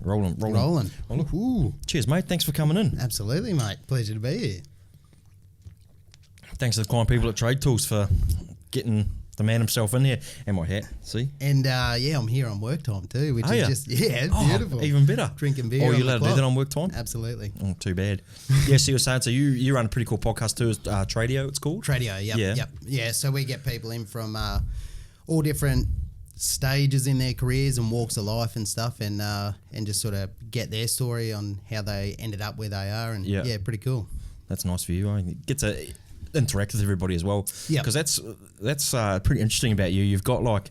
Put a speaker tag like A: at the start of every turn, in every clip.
A: Rolling.
B: Well, look,
A: cheers, mate. Thanks for coming in.
B: absolutely, mate. Pleasure to be here.
A: Thanks to the kind people at Trade Tools for getting the man himself in here. And my hat, see?
B: And I'm here on work time too, which is beautiful.
A: Even better.
B: Drinking beer.
A: Oh, you're allowed to do that on work time?
B: Absolutely.
A: Oh, too bad. Yeah, so you were saying, so you run a pretty cool podcast too, Tradio, it's called?
B: Tradio, yep. Yeah, so we get people in from all different stages in their careers and walks of life and stuff, and just sort of get their story on how they ended up where they are, and pretty cool.
A: That's nice for you. I get to interact with everybody as well, because that's pretty interesting about you. You've got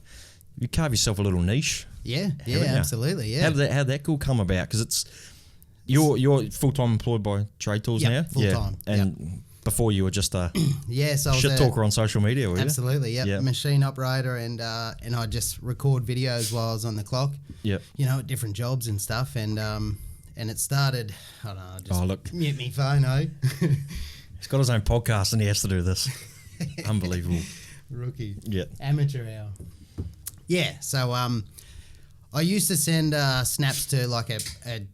A: you carve yourself a little niche.
B: Yeah, absolutely. Yeah.
A: How did that all come about? Because it's you're full time employed by Trade Tools now.
B: Full time.
A: And before you were just a
B: so
A: shit talker on social media, were you?
B: Absolutely, yeah. Machine operator, and I just record videos while I was on the clock.
A: Yep.
B: At different jobs and stuff, and it started. I don't know.
A: Look,
B: mute me phone,
A: He's got his own podcast and he has to do this. Unbelievable.
B: Rookie.
A: Yeah.
B: Amateur hour. Yeah. So I used to send snaps to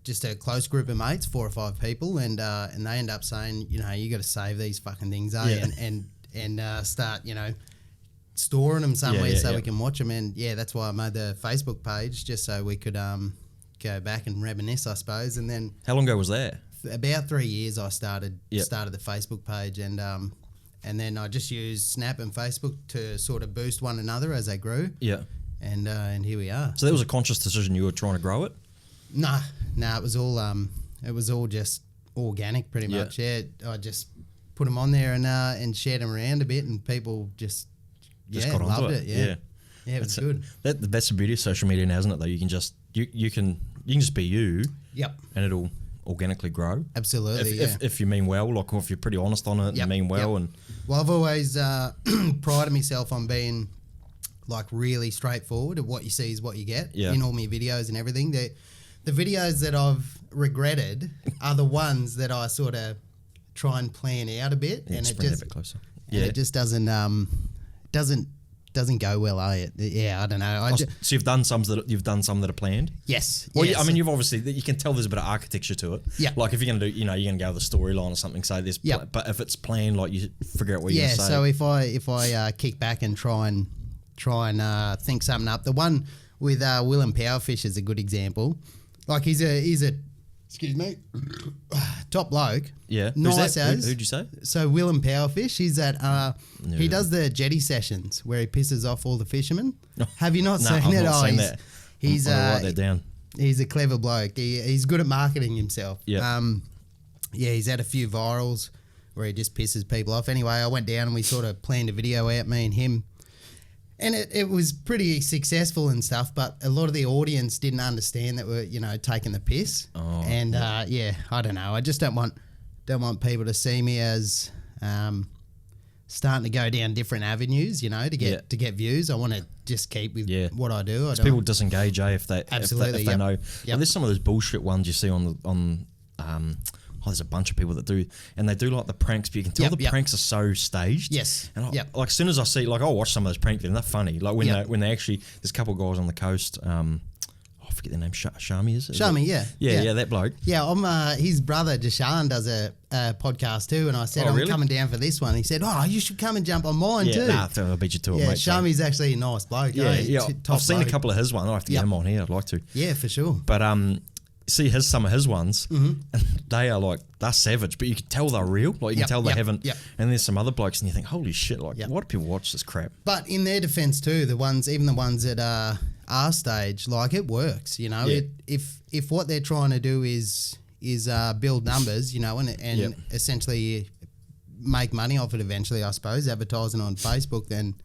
B: just a close group of mates, 4 or 5 people, and they end up saying, you got to save these fucking things, and start, storing them somewhere so we can watch them. And that's why I made the Facebook page, just so we could go back and reminisce, I suppose. And then
A: how long ago was that?
B: About 3 years I started the Facebook page, and then I just used Snap and Facebook to sort of boost one another as they grew. Yeah. And here we are.
A: So that was a conscious decision, you were trying to grow it?
B: Nah, it was all just organic pretty much. Yeah. I just put them on there and shared them around a bit, and people just got loved it. Yeah. Yeah, it was good.
A: That's the beauty of social media now, isn't it? Though you can just you can just be you.
B: Yep.
A: And it'll organically grow.
B: Absolutely.
A: If you mean well, or if you're pretty honest on it and mean well. And
B: well, I've always prided myself on being really straightforward. What you see is what you get in all my videos and everything. The videos that I've regretted are the ones that I sort of try and plan out a bit, and it just
A: a bit closer.
B: It just doesn't go well, I don't know.
A: So you've done some that are planned.
B: Yes.
A: Well, I mean, you've obviously, you can tell there's a bit of architecture to it.
B: Yeah.
A: Like if you're gonna do, you're gonna go with a storyline or something. Say this. Yep. But if it's planned, you figure out what you're gonna say.
B: So if I kick back and try and think something up, the one with Willem Powerfish is a good example. He's a excuse me, top bloke.
A: Yeah.
B: Nice as.
A: Who'd you say?
B: So Willem Powerfish, he's at he does the jetty sessions where he pisses off all the fishermen. Have you not seen it?
A: I've not seen that.
B: He's
A: write that down.
B: He's a clever bloke. He's good at marketing himself.
A: Yeah.
B: He's had a few virals where he just pisses people off. Anyway, I went down and we sort of planned a video out, me and him. And it was pretty successful and stuff, but a lot of the audience didn't understand that we're, taking the piss. Oh, and I don't know. I just don't want people to see me as starting to go down different avenues, to get views. I want to just keep with what I do.
A: People disengage, if they know.
B: Yep.
A: Well, there's some of those bullshit ones you see on there's a bunch of people that do, and they do the pranks, but you can tell the pranks are so staged.
B: Yes.
A: And as soon as I see, I'll watch some of those prank videos, and they're funny. When they actually, there's a couple of guys on the coast, I forget their name, Shami is it?
B: Shami,
A: yeah, that bloke.
B: Yeah, I'm his brother Deshaun does a podcast too, and I said, I'm coming down for this one. He said, you should come and jump on mine too.
A: I'll beat you to it, mate.
B: Shami's actually a nice bloke.
A: I've seen a couple of his ones. I have to get him on here. I'd like to.
B: Yeah, for sure.
A: But see some of his ones, and they are they're savage, but you can tell they're real. You can tell they haven't. And there's some other blokes, and you think, holy shit! Why do people watch this crap?
B: But in their defense too, even the ones that are our stage, it works. If what they're trying to do is build numbers, and essentially make money off it eventually, I suppose, advertising on Facebook, then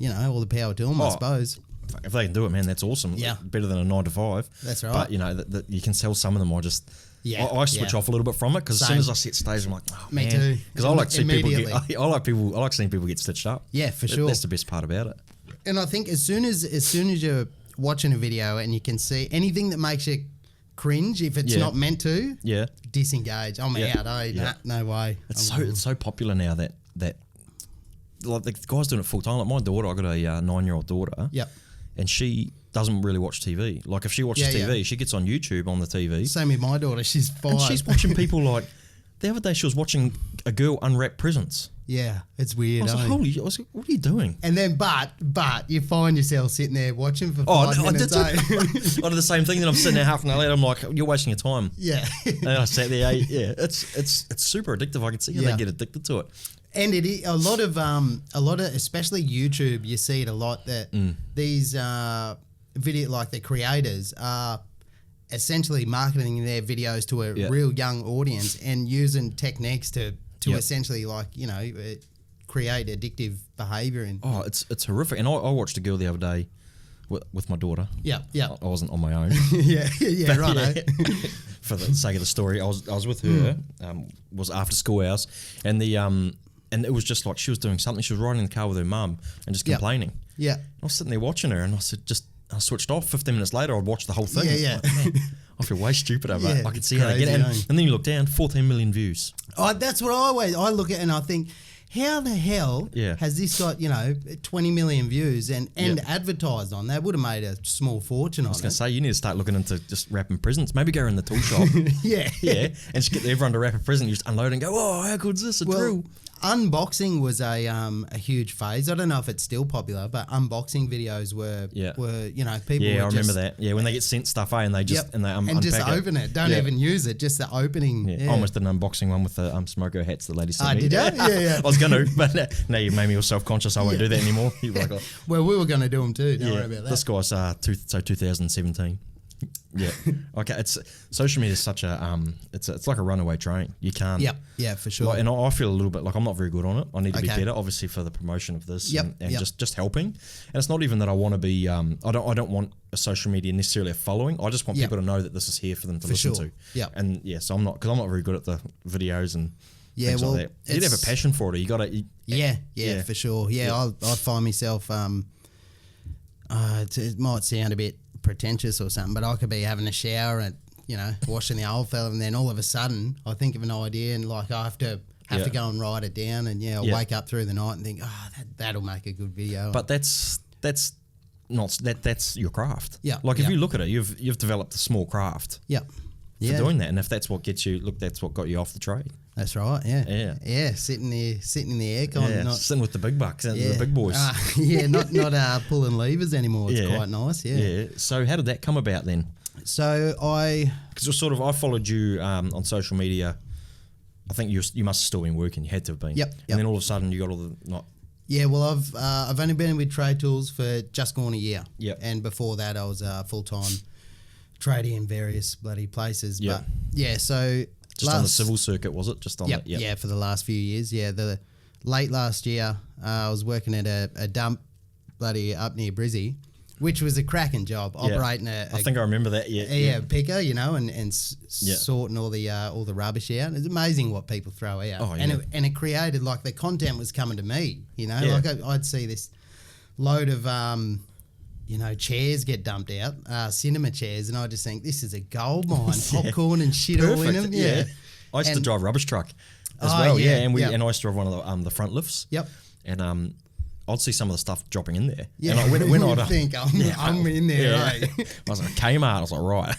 B: all the power to them, I suppose.
A: If they can do it, man, that's awesome.
B: Yeah.
A: Better than a 9 to 5.
B: That's right.
A: But, that you can sell some of them. I switch off a little bit from it, because as soon as I set stage, I'm like,
B: me too.
A: Because I like to see people I like seeing people get stitched up.
B: Yeah, for sure.
A: That's the best part about it.
B: And I think as soon as you're watching a video and you can see anything that makes you cringe, if it's not meant to, disengage. I'm out. No way.
A: It's so popular now that the guys doing it full time. Like my daughter, I got a 9-year-old daughter.
B: Yep.
A: And she doesn't really watch TV. Like if she watches TV, she gets on YouTube on the TV.
B: Same with my daughter. She's 5.
A: And she's watching people like the other day. She was watching a girl unwrap presents.
B: Yeah, it's weird.
A: I was like, what are you doing?
B: And then, but you find yourself sitting there watching for 5 minutes.
A: I did the same thing. Then I'm sitting there half an hour later. I'm like, you're wasting your time.
B: Yeah.
A: And I sat there. Yeah, it's super addictive. I can see how they get addicted to it.
B: And it is a lot of especially YouTube. You see it a lot that these video like the creators are essentially marketing their videos to a real young audience and using techniques to essentially create addictive behaviour.
A: It's horrific. And I watched a girl the other day with my daughter.
B: Yeah.
A: I wasn't on my own.
B: yeah, right.
A: For the sake of the story, I was with her. Was after school hours, and and it was just like she was doing something. She was riding in the car with her mum and just complaining.
B: Yeah.
A: I was sitting there watching her, and I said, I switched off. 15 minutes later, I'd watch the whole thing.
B: Yeah.
A: Like, man, I feel way stupider, but I could see how they get it. And then you look down, 14 million views.
B: Oh, that's what I look at, and I think, how the hell has this got 20 million views and advertised on? They would have made a small fortune on it.
A: I was going to say, you need to start looking into just wrapping presents. Maybe go in the tool shop. And just get everyone to wrap a present. You just unload and go, oh, how good's this? A drill.
B: Unboxing was a huge phase. I don't know if it's still popular, but unboxing videos were people.
A: Yeah,
B: were
A: I remember that. Yeah, when they get sent stuff, and they just and they unpack
B: just open it. Don't even use it. Just the opening.
A: I almost did an unboxing one with the Smoko hats the lady sent me.
B: Did you? Yeah.
A: I was going to, but now you made me all self-conscious. I won't do that anymore.
B: Well, we were going to do them too. Don't worry about that.
A: This guy's 2017. Yeah. Okay. It's social media is such a it's like a runaway train. You can't.
B: Yeah, for sure.
A: And I feel a little bit like I'm not very good on it. I need to be better, obviously, for the promotion of this and just helping. And it's not even that I want to be. I don't want a social media necessarily a following. I just want people to know that this is here for them to listen to. Yeah. And so I'm not very good at the videos and. Things like that. You'd have a passion for it. Or you got to.
B: Yeah, for sure. Yeah, I find myself. It might sound a bit pretentious or something, but I could be having a shower and washing the old fella, and then all of a sudden I think of an idea and like I have to go and write it down, and I'll wake up through the night and think, that'll make a good video.
A: But that's your craft.
B: Yeah.
A: Like if you look at it, you've developed a small craft.
B: Yeah.
A: For doing that, and if that's what gets you, that's what got you off the trade.
B: That's right. Yeah. Sitting in the aircon,
A: sitting with the big bucks and the big boys.
B: Not pulling levers anymore. It's quite nice. Yeah.
A: So how did that come about then?
B: So
A: because I followed you on social media. I think you must have still been working. You had to have been.
B: Yep.
A: And then all of a sudden you got all the not.
B: Yeah, well, I've only been with Trade Tools for just gone a year.
A: Yep. And
B: before that, I was full time trading in various bloody places.
A: Yep.
B: But so
A: just on the civil circuit, was it? Just on
B: yeah, for the last few years. Yeah, the late last year, I was working at a dump bloody up near Brizzy, which was a cracking job operating I
A: think I remember that. Yeah.
B: Picker, and sorting all the rubbish out. It's amazing what people throw out.
A: Oh,
B: and it created like the content was coming to me. Like I'd see this load of chairs get dumped out, cinema chairs, and I just think this is a gold mine, popcorn and shit all in them. Yeah.
A: I used to drive rubbish truck as well. And I used to drive one of the front lifts.
B: Yep.
A: And I'd see some of the stuff dropping in there.
B: Yeah. And when I'd think I'm in there.
A: I was like Kmart. I was like, right.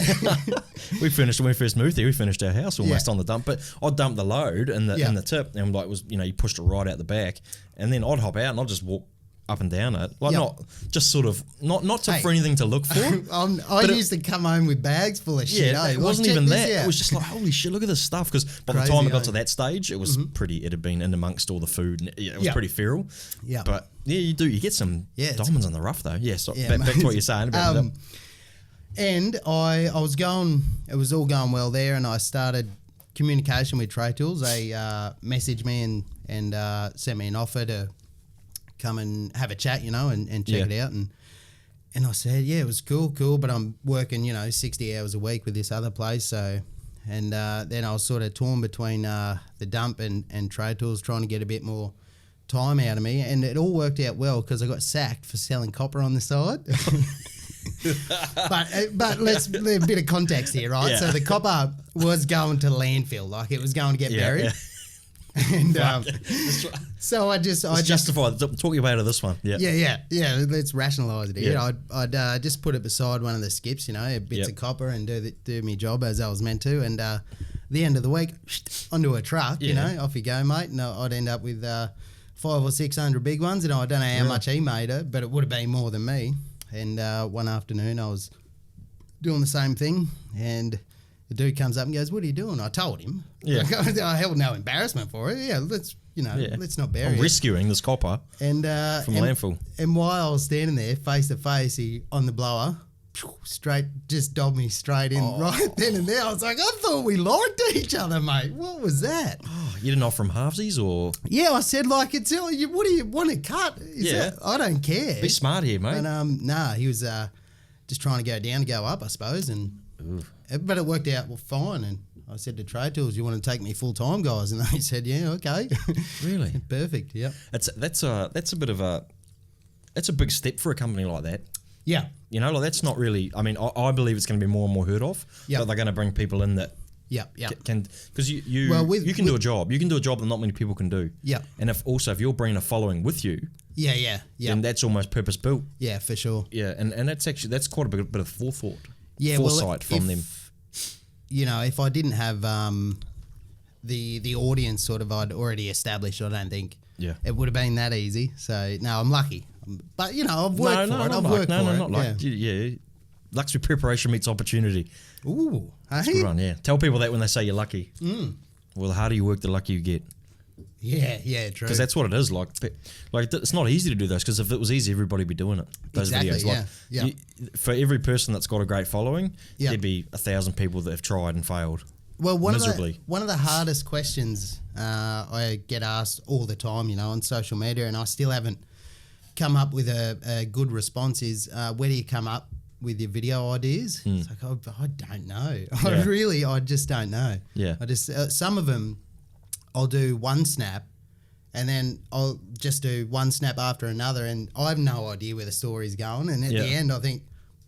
A: When we first moved there, we finished our house almost on the dump. But I'd dump the load in the tip, and you pushed it right out the back, and then I'd hop out and I'd just walk up and down it, like not just sort of not for anything to look for.
B: I used to come home with bags full of shit.
A: It wasn't even that. It was just like, holy shit, look at this stuff. Because by the time it got to that stage, it was pretty. It had been in amongst all the food, and it was pretty feral.
B: Yeah,
A: but you get some diamonds in the rough though. Yeah, so back to what you're saying about it.
B: And I was going. It was all going well there, and I started communication with Trade Tools. They messaged me and sent me an offer to come and have a chat, and check it out. And I said, it was cool, but I'm working, 60 hours a week with this other place. So, and then I was sort of torn between the dump and Trade Tools, trying to get a bit more time out of me. And it all worked out well because I got sacked for selling copper on the side. But let's a bit of context here, right?
A: Yeah.
B: So the copper was going to landfill, like it was going to get buried. Yeah. And so I
A: justified. Talk about it. This one.
B: Yeah. Let's rationalise it here. Yeah. I'd just put it beside one of the skips, bits of copper, and do my job as I was meant to. And the end of the week, onto a truck, off you go, mate. And I'd end up with 500 or 600 big ones, and I don't know how much he made it, but it would have been more than me. And one afternoon, I was doing the same thing, and the dude comes up and goes, "What are you doing?" I told him. Yeah. I held no embarrassment for it. Yeah, let's not bury it.
A: I'm rescuing this copper from landfill.
B: And while I was standing there face to face, he on the blower, just dobbed me straight in right then and there. I was like, I thought we lied to each other, mate. What was that?
A: Oh, you didn't offer him halvesies or?
B: Yeah, I said what do you want to cut? I don't care.
A: Be smart here, mate.
B: And he was just trying to go down to go up, I suppose, but it worked out fine. And I said to Trade Tools, "You want to take me full time, guys?" And they said, "Yeah, okay."
A: Really?
B: Perfect. Yeah.
A: That's a big step for a company like that.
B: Yeah.
A: That's not really. I mean, I believe it's going to be more and more heard of. Yeah. But they're going to bring people in that.
B: Yeah.
A: Can because you can do a job. You can do a job that not many people can do.
B: Yeah.
A: And if you're bringing a following with you.
B: Yeah.
A: Then that's almost purpose built.
B: Yeah, for sure.
A: Yeah, and that's quite a bit of forethought.
B: Yeah,
A: foresight from them.
B: If I didn't have the audience sort of I'd already established, I don't think it would have been that easy. So no, I'm lucky. But I've worked for it. I've worked for it.
A: Not luck. Yeah. Luck's with preparation meets opportunity.
B: Ooh,
A: that's a good one. Yeah, tell people that when they say you're lucky. Well, the harder you work, the luckier you get.
B: Yeah, true.
A: Because that's what it is. Like it's not easy to do those. Because if it was easy, everybody would be doing it. Those videos. For every person that's got a great following, there'd be 1,000 people that have tried and failed.
B: Well, one of the hardest questions I get asked all the time, on social media, and I still haven't come up with a good response is, where do you come up with your video ideas? It's like, I don't know. I just don't know.
A: Yeah.
B: I just some of them I'll do one snap and then I'll just do one snap after another, and I have no idea where the story's going, and at the end I think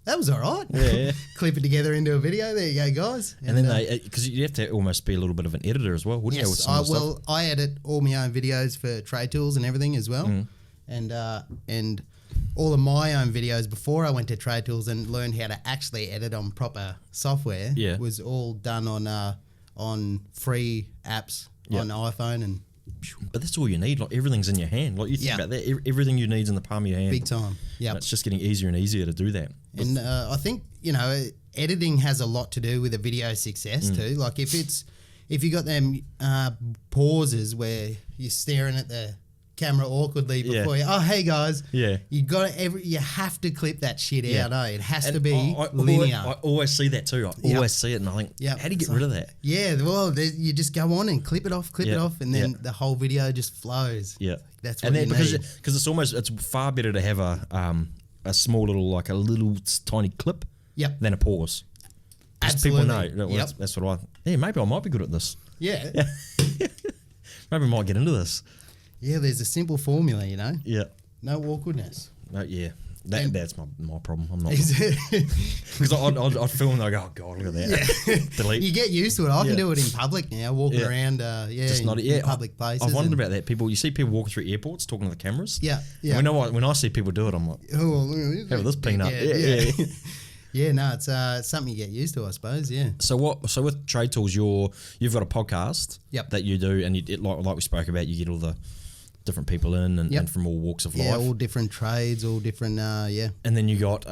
B: that was all right.
A: Yeah.
B: Clip it together into a video. There you go, guys.
A: And then because you have to almost be a little bit of an editor as well, wouldn't you?
B: Yes, I edit all my own videos for Trade Tools and everything as well. And all of my own videos before I went to Trade Tools and learned how to actually edit on proper software was all done on free apps on iPhone. And
A: but that's all you need. Like everything's in your hand. Like you think about that, everything you need's in the palm of your hand.
B: Big time. Yeah,
A: it's just getting easier and easier to do that.
B: And I think editing has a lot to do with a video success too. Like if you got them pauses where you're staring at the camera awkwardly before you. Oh, hey guys.
A: Yeah.
B: You have to clip that shit out. It has to be linear.
A: I always see that too. I always see it, and I think, how do you get rid of that?
B: Yeah. Well, you just go on and clip it off, and then the whole video just flows.
A: Yeah.
B: That's what you need.
A: Because it's far better to have a small little a little tiny clip.
B: Yep.
A: Than a pause.
B: Absolutely.
A: People know. That's what maybe I might be good at this.
B: Yeah.
A: Maybe I might get into this.
B: Yeah, there's a simple formula,
A: Yeah.
B: No awkwardness.
A: Yeah. That's my problem. I'm not. Because I'd film and I go, oh God, look at that.
B: Yeah.
A: Delete.
B: You get used to it. I can do it in public now, walking around in public places.
A: I wondered about that. You see people walking through airports talking to the cameras?
B: Yeah.
A: When I see people do it, I'm like, have this peanut. Yeah.
B: Yeah, no, it's something you get used to, I suppose. Yeah.
A: So with Trade Tools, you've got a podcast that you do, and like we spoke about, you get all the different people in and from all walks of life.
B: Yeah, all different trades, all different.
A: And then you got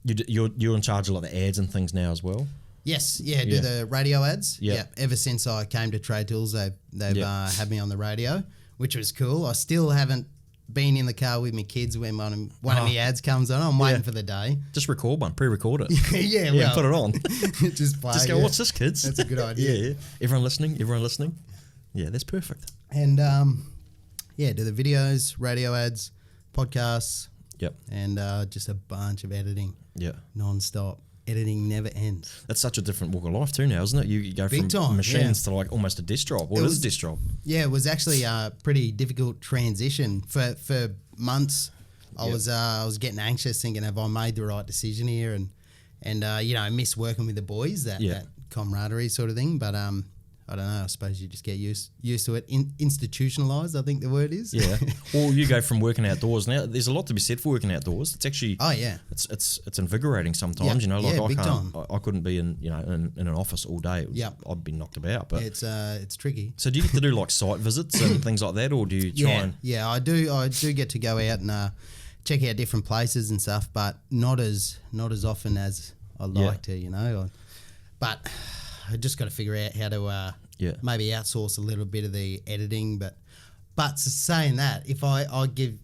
A: you're in charge of like the ads and things now as well.
B: Yes, do the radio ads. Yeah. Ever since I came to Trade Tools, they've had me on the radio, which was cool. I still haven't been in the car with my kids when one of my ads comes on. I'm waiting for the day.
A: Just record one, pre-record it.
B: Yeah,
A: put it on.
B: Just play.
A: Just go, what's this, kids?
B: That's a good idea.
A: Yeah. Everyone listening? Yeah, that's perfect.
B: And do the videos, radio ads, podcasts.
A: Yep.
B: And just a bunch of editing.
A: Yeah.
B: Non-stop. Editing never ends.
A: That's such a different walk of life too now, isn't it? You go from machines to like almost a desk job. What is a desk job?
B: Yeah, it was actually a pretty difficult transition for months. I was getting anxious, thinking, have I made the right decision here? And I miss working with the boys, that camaraderie sort of thing. But I don't know. I suppose you just get used to it. Institutionalized, I think the word is.
A: Yeah. Well, you go from working outdoors now. There's a lot to be said for working outdoors. It's actually.
B: Oh yeah.
A: It's invigorating sometimes. You know, like I couldn't be in in an office all day. I'd be knocked about. But
B: it's tricky.
A: So do you get to do like site visits and things like that, or do you try and?
B: Yeah, I do. I do get to go out and check out different places and stuff, but not as often as I like to. You know, but I just got to figure out how to maybe outsource a little bit of the editing. But saying that, if I give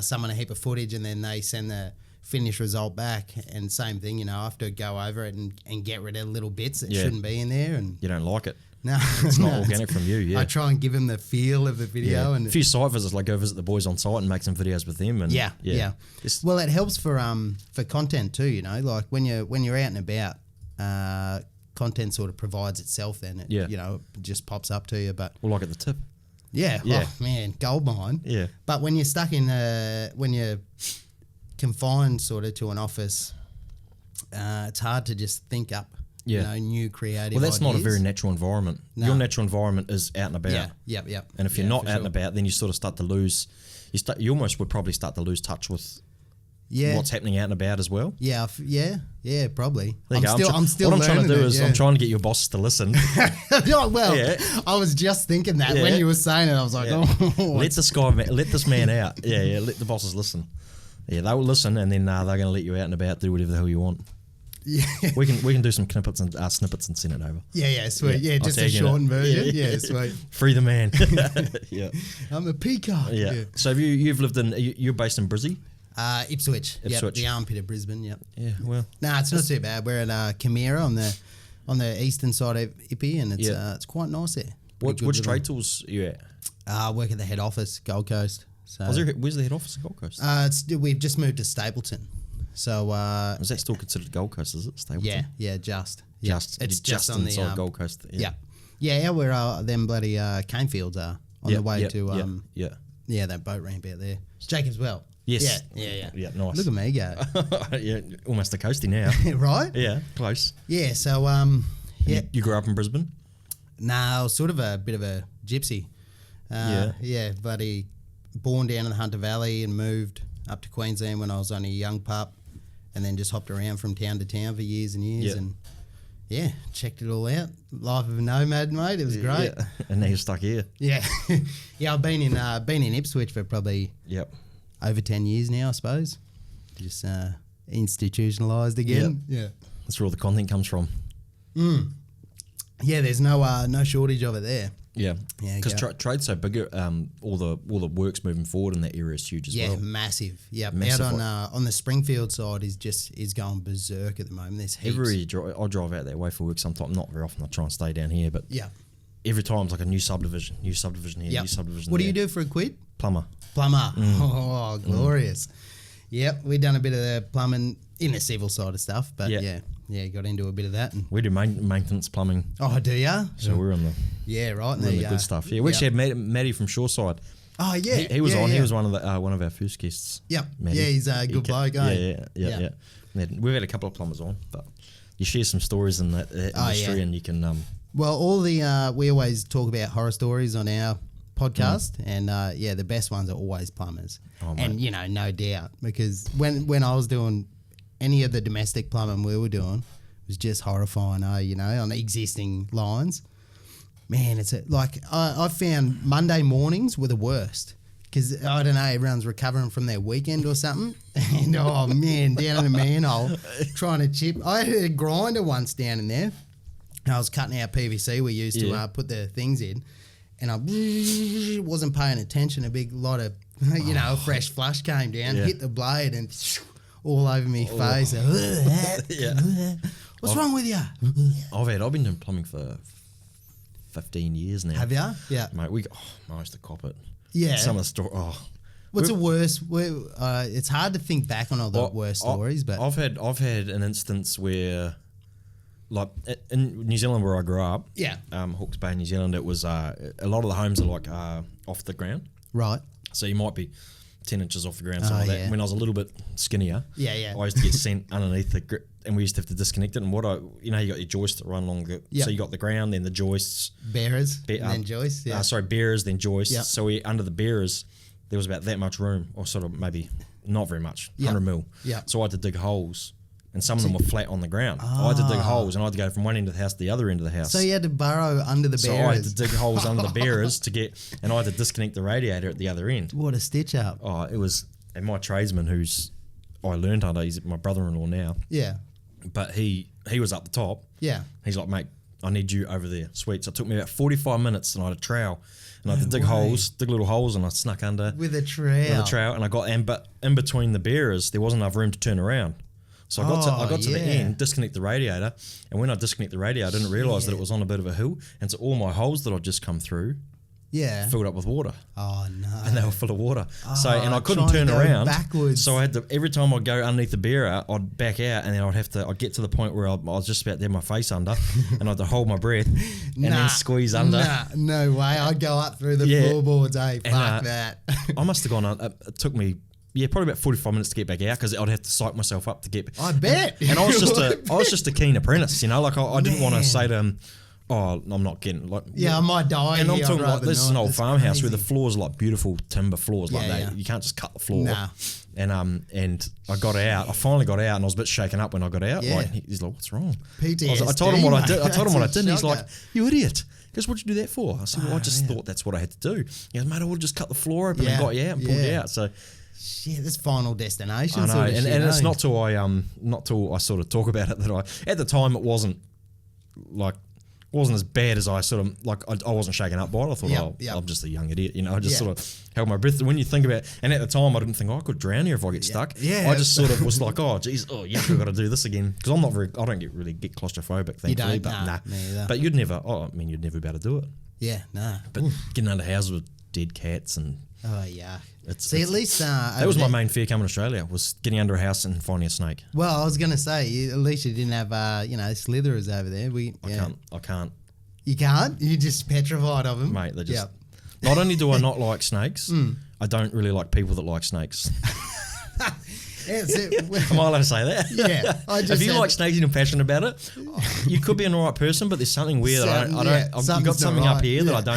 B: someone a heap of footage and then they send the finished result back, and same thing, you know, I have to go over it and get rid of little bits that shouldn't be in there. And
A: you don't like it.
B: No,
A: it's not organic from you. Yeah,
B: I try and give them the feel of the video. And
A: a few site visits, like go visit the boys on site and make some videos with them. And
B: yeah. Well, it helps for content too. You know, like when you're out and about, content sort of provides itself. Then it, you know, it just pops up to you. But
A: like at the tip.
B: Yeah. Oh man, gold mine.
A: Yeah.
B: But when you're stuck in when you're confined sort of to an office, it's hard to just think up. You know, new creative
A: Well, that's
B: ideas.
A: not a very natural environment. No. Your natural environment is out and about.
B: Yeah.
A: And if you're not out and about, then you sort of start to lose. You almost would probably start to lose touch with what's happening out and about as well.
B: Yeah, probably.
A: I'm still. What I'm trying to do is I'm trying to get your bosses to listen.
B: I was just thinking that when you were saying it. I was like,
A: let this man out. Let the bosses listen. Yeah, they will listen, and then they're going to let you out and about, do whatever the hell you want. Yeah, we can do some snippets and send it over.
B: Yeah, sweet. Yeah, just a shortened version. Yeah, sweet.
A: Free the man. Yeah,
B: I'm a peacock.
A: Yeah. So you've lived in you're based in Brizzy?
B: Ipswich. Yep, the armpit of Brisbane. Yep.
A: Yeah. Well,
B: it's not too bad. We're at Camira on the eastern side of Ippy, and it's quite nice there.
A: Which trade tools are you at?
B: I work at the head office, Gold Coast. So
A: where's the head office at Gold Coast?
B: We've just moved to Stapleton. So
A: is that still considered Gold Coast? Is it Stapleton?
B: Yeah, just
A: it's just on
B: inside
A: the Gold Coast.
B: Yeah, where them bloody cane fields are on the way to that boat ramp out there. Jacob's Well.
A: Yes.
B: Yeah.
A: Nice.
B: Look at me go.
A: Yeah, almost a coastie now.
B: Right?
A: Yeah, close.
B: Yeah. So
A: You grew up in Brisbane?
B: No, I was sort of a bit of a gypsy. Bloody born down in the Hunter Valley and moved up to Queensland when I was only a young pup. And then just hopped around from town to town for years and years, and checked it all out. Life of a nomad, mate. It was great.
A: Yeah. And now you're stuck here.
B: Yeah, I've been in Ipswich for probably over 10 years now, I suppose. Just institutionalised again. Yeah,
A: that's where all the content comes from.
B: Yeah, there's no shortage of it there.
A: Yeah, because trade's so big. All the work's moving forward, and that area is huge as well.
B: Yeah, massive. Yeah, massive. Out on the Springfield side is going berserk at the moment. There's heaps.
A: I drive out that way for work sometimes. Not very often. I try and stay down here, but every time it's like a new subdivision here, new subdivision
B: What do you do for a quid?
A: Plumber.
B: Oh, glorious. Yep, we've done a bit of the plumbing in the civil side of stuff, but got into a bit of that. And
A: we do maintenance plumbing.
B: Oh, do ya?
A: So we're on the
B: the
A: good stuff. Yeah, we actually had Matty from Shoreside.
B: Oh yeah,
A: he was on. He was one of our first guests.
B: Yep.
A: Matty.
B: Yeah, he's a good bloke.
A: Yeah. We've had a couple of plumbers on, but you share some stories in that industry, and you can.
B: Well, all the we always talk about horror stories on our podcast, and the best ones are always plumbers.
A: Oh,
B: and no doubt, because when I was doing any of the domestic plumbing we were doing, it was just horrifying. On existing lines, man, I found Monday mornings were the worst. Because, I don't know, everyone's recovering from their weekend or something. And, oh, man, down in the manhole, trying to chip. I had a grinder once down in there. And I was cutting out PVC we used to put the things in. And I wasn't paying attention. A big lot of, a fresh flush came down, hit the blade, and all over me face. What's wrong with you?
A: I've been doing plumbing for 15 years now.
B: Have you? Yeah.
A: Mate, I used to cop it.
B: Yeah.
A: Some of the story.
B: What's the worst? It's hard to think back on all the worst stories, but
A: I've had an instance where, like in New Zealand where I grew up, Hawke's Bay, New Zealand, it was a lot of the homes are like off the ground,
B: right?
A: So you might be 10 inches off the ground, something like that. When I was a little bit skinnier, I used to get sent underneath the grip, and we used to have to disconnect it. And you got your joists that run along the, so you got the ground, then the joists.
B: Bearers, then joists.
A: Bearers, then joists.
B: Yep.
A: So under the bearers, there was about that much room, or sort of maybe not very much, 100 mil.
B: Yeah.
A: So I had to dig holes. And some of them were flat on the ground. I had to dig holes, and I had to go from one end of the house to the other end of the house.
B: So you had to burrow under the bearers.
A: So I had to dig holes under the bearers and I had to disconnect the radiator at the other end.
B: What a stitch up.
A: Oh, it was, and my tradesman I learned under, he's my brother-in-law now.
B: Yeah.
A: But he was up the top.
B: Yeah.
A: He's like, mate, I need you over there. Sweet. So it took me about 45 minutes, and I had a trowel. And I had to dig little holes, and I snuck under.
B: With a trowel.
A: And but in between the bearers, there wasn't enough room to turn around. So I got to the end, disconnect the radiator, and when I disconnect the radiator, I didn't realise that it was on a bit of a hill, and so all my holes that I'd just come through filled up with water.
B: Oh, no.
A: And they were full of water. And I couldn't turn around.
B: Backwards.
A: So I had to, every time I'd go underneath the bearer, I'd back out, and then I'd get to the point where I was just about to have my face under, and I'd have to hold my breath and then squeeze under.
B: No way. I'd go up through the floorboards, Fuck that.
A: I must have gone, it took me, probably about 45 minutes to get back out, because I'd have to psych myself up to get.
B: I bet.
A: And I was just a keen apprentice, like I didn't want to say to him, "Oh, I'm not getting like."
B: Yeah, I might die.
A: And I'm talking like this is an old farmhouse where the floors are like beautiful timber floors like that. You can't just cut the floor.
B: Nah.
A: And I got out. I finally got out, and I was a bit shaken up when I got out.
B: Yeah.
A: Like he's like, "What's wrong?"
B: PTSD.
A: I told him what I did. I told him what I did. And he's
B: shocker.
A: like, "You idiot." Because what'd you do that for? I said, "Well, I just thought that's what I had to do." He goes, "Mate, I would have just cut the floor open and got you out and pulled you out." So.
B: Shit, this Final Destination.
A: I know,
B: sort of
A: and it's not till I sort of talk about it that at the time it wasn't as bad as I sort of like. I wasn't shaken up by it. I thought, I'm just a young idiot, I just sort of held my breath. When you think about, and at the time I didn't think I could drown here if I get stuck. I just sort of was like, oh geez, I've got to do this again, because I'm not I don't really get claustrophobic, thankfully.
B: You don't,
A: but
B: nah.
A: But you'd never. You'd never be able to do it.
B: Yeah, nah.
A: But getting under houses with dead cats and.
B: Oh yeah.
A: See,
B: at least
A: that was my main fear coming to Australia, was getting under a house and finding a snake.
B: Well, I was going to say, at least you didn't have slitherers over there.
A: I can't.
B: You can't? You're just petrified of them,
A: mate. They just. Not only do I not like snakes, I don't really like people that like snakes. Am I allowed to say that?
B: Yeah.
A: If you like snakes and you're passionate about it, you could be an alright person, but there's something weird. You got something up here that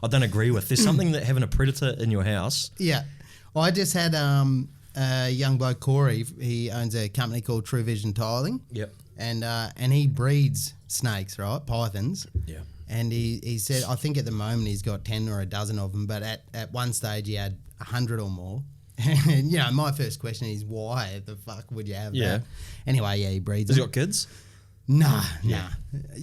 A: I don't agree with. There's something that having a predator in your house.
B: Yeah. Well, I just had a young bloke, Corey. He owns a company called True Vision Tiling.
A: Yep.
B: And he breeds snakes, right? Pythons.
A: Yeah.
B: And he said, I think at the moment he's got 10 or a dozen of them, but at one stage he had 100 or more. And, my first question is, why the fuck would you have that? Anyway, he breeds
A: Has he got kids?
B: Nah. You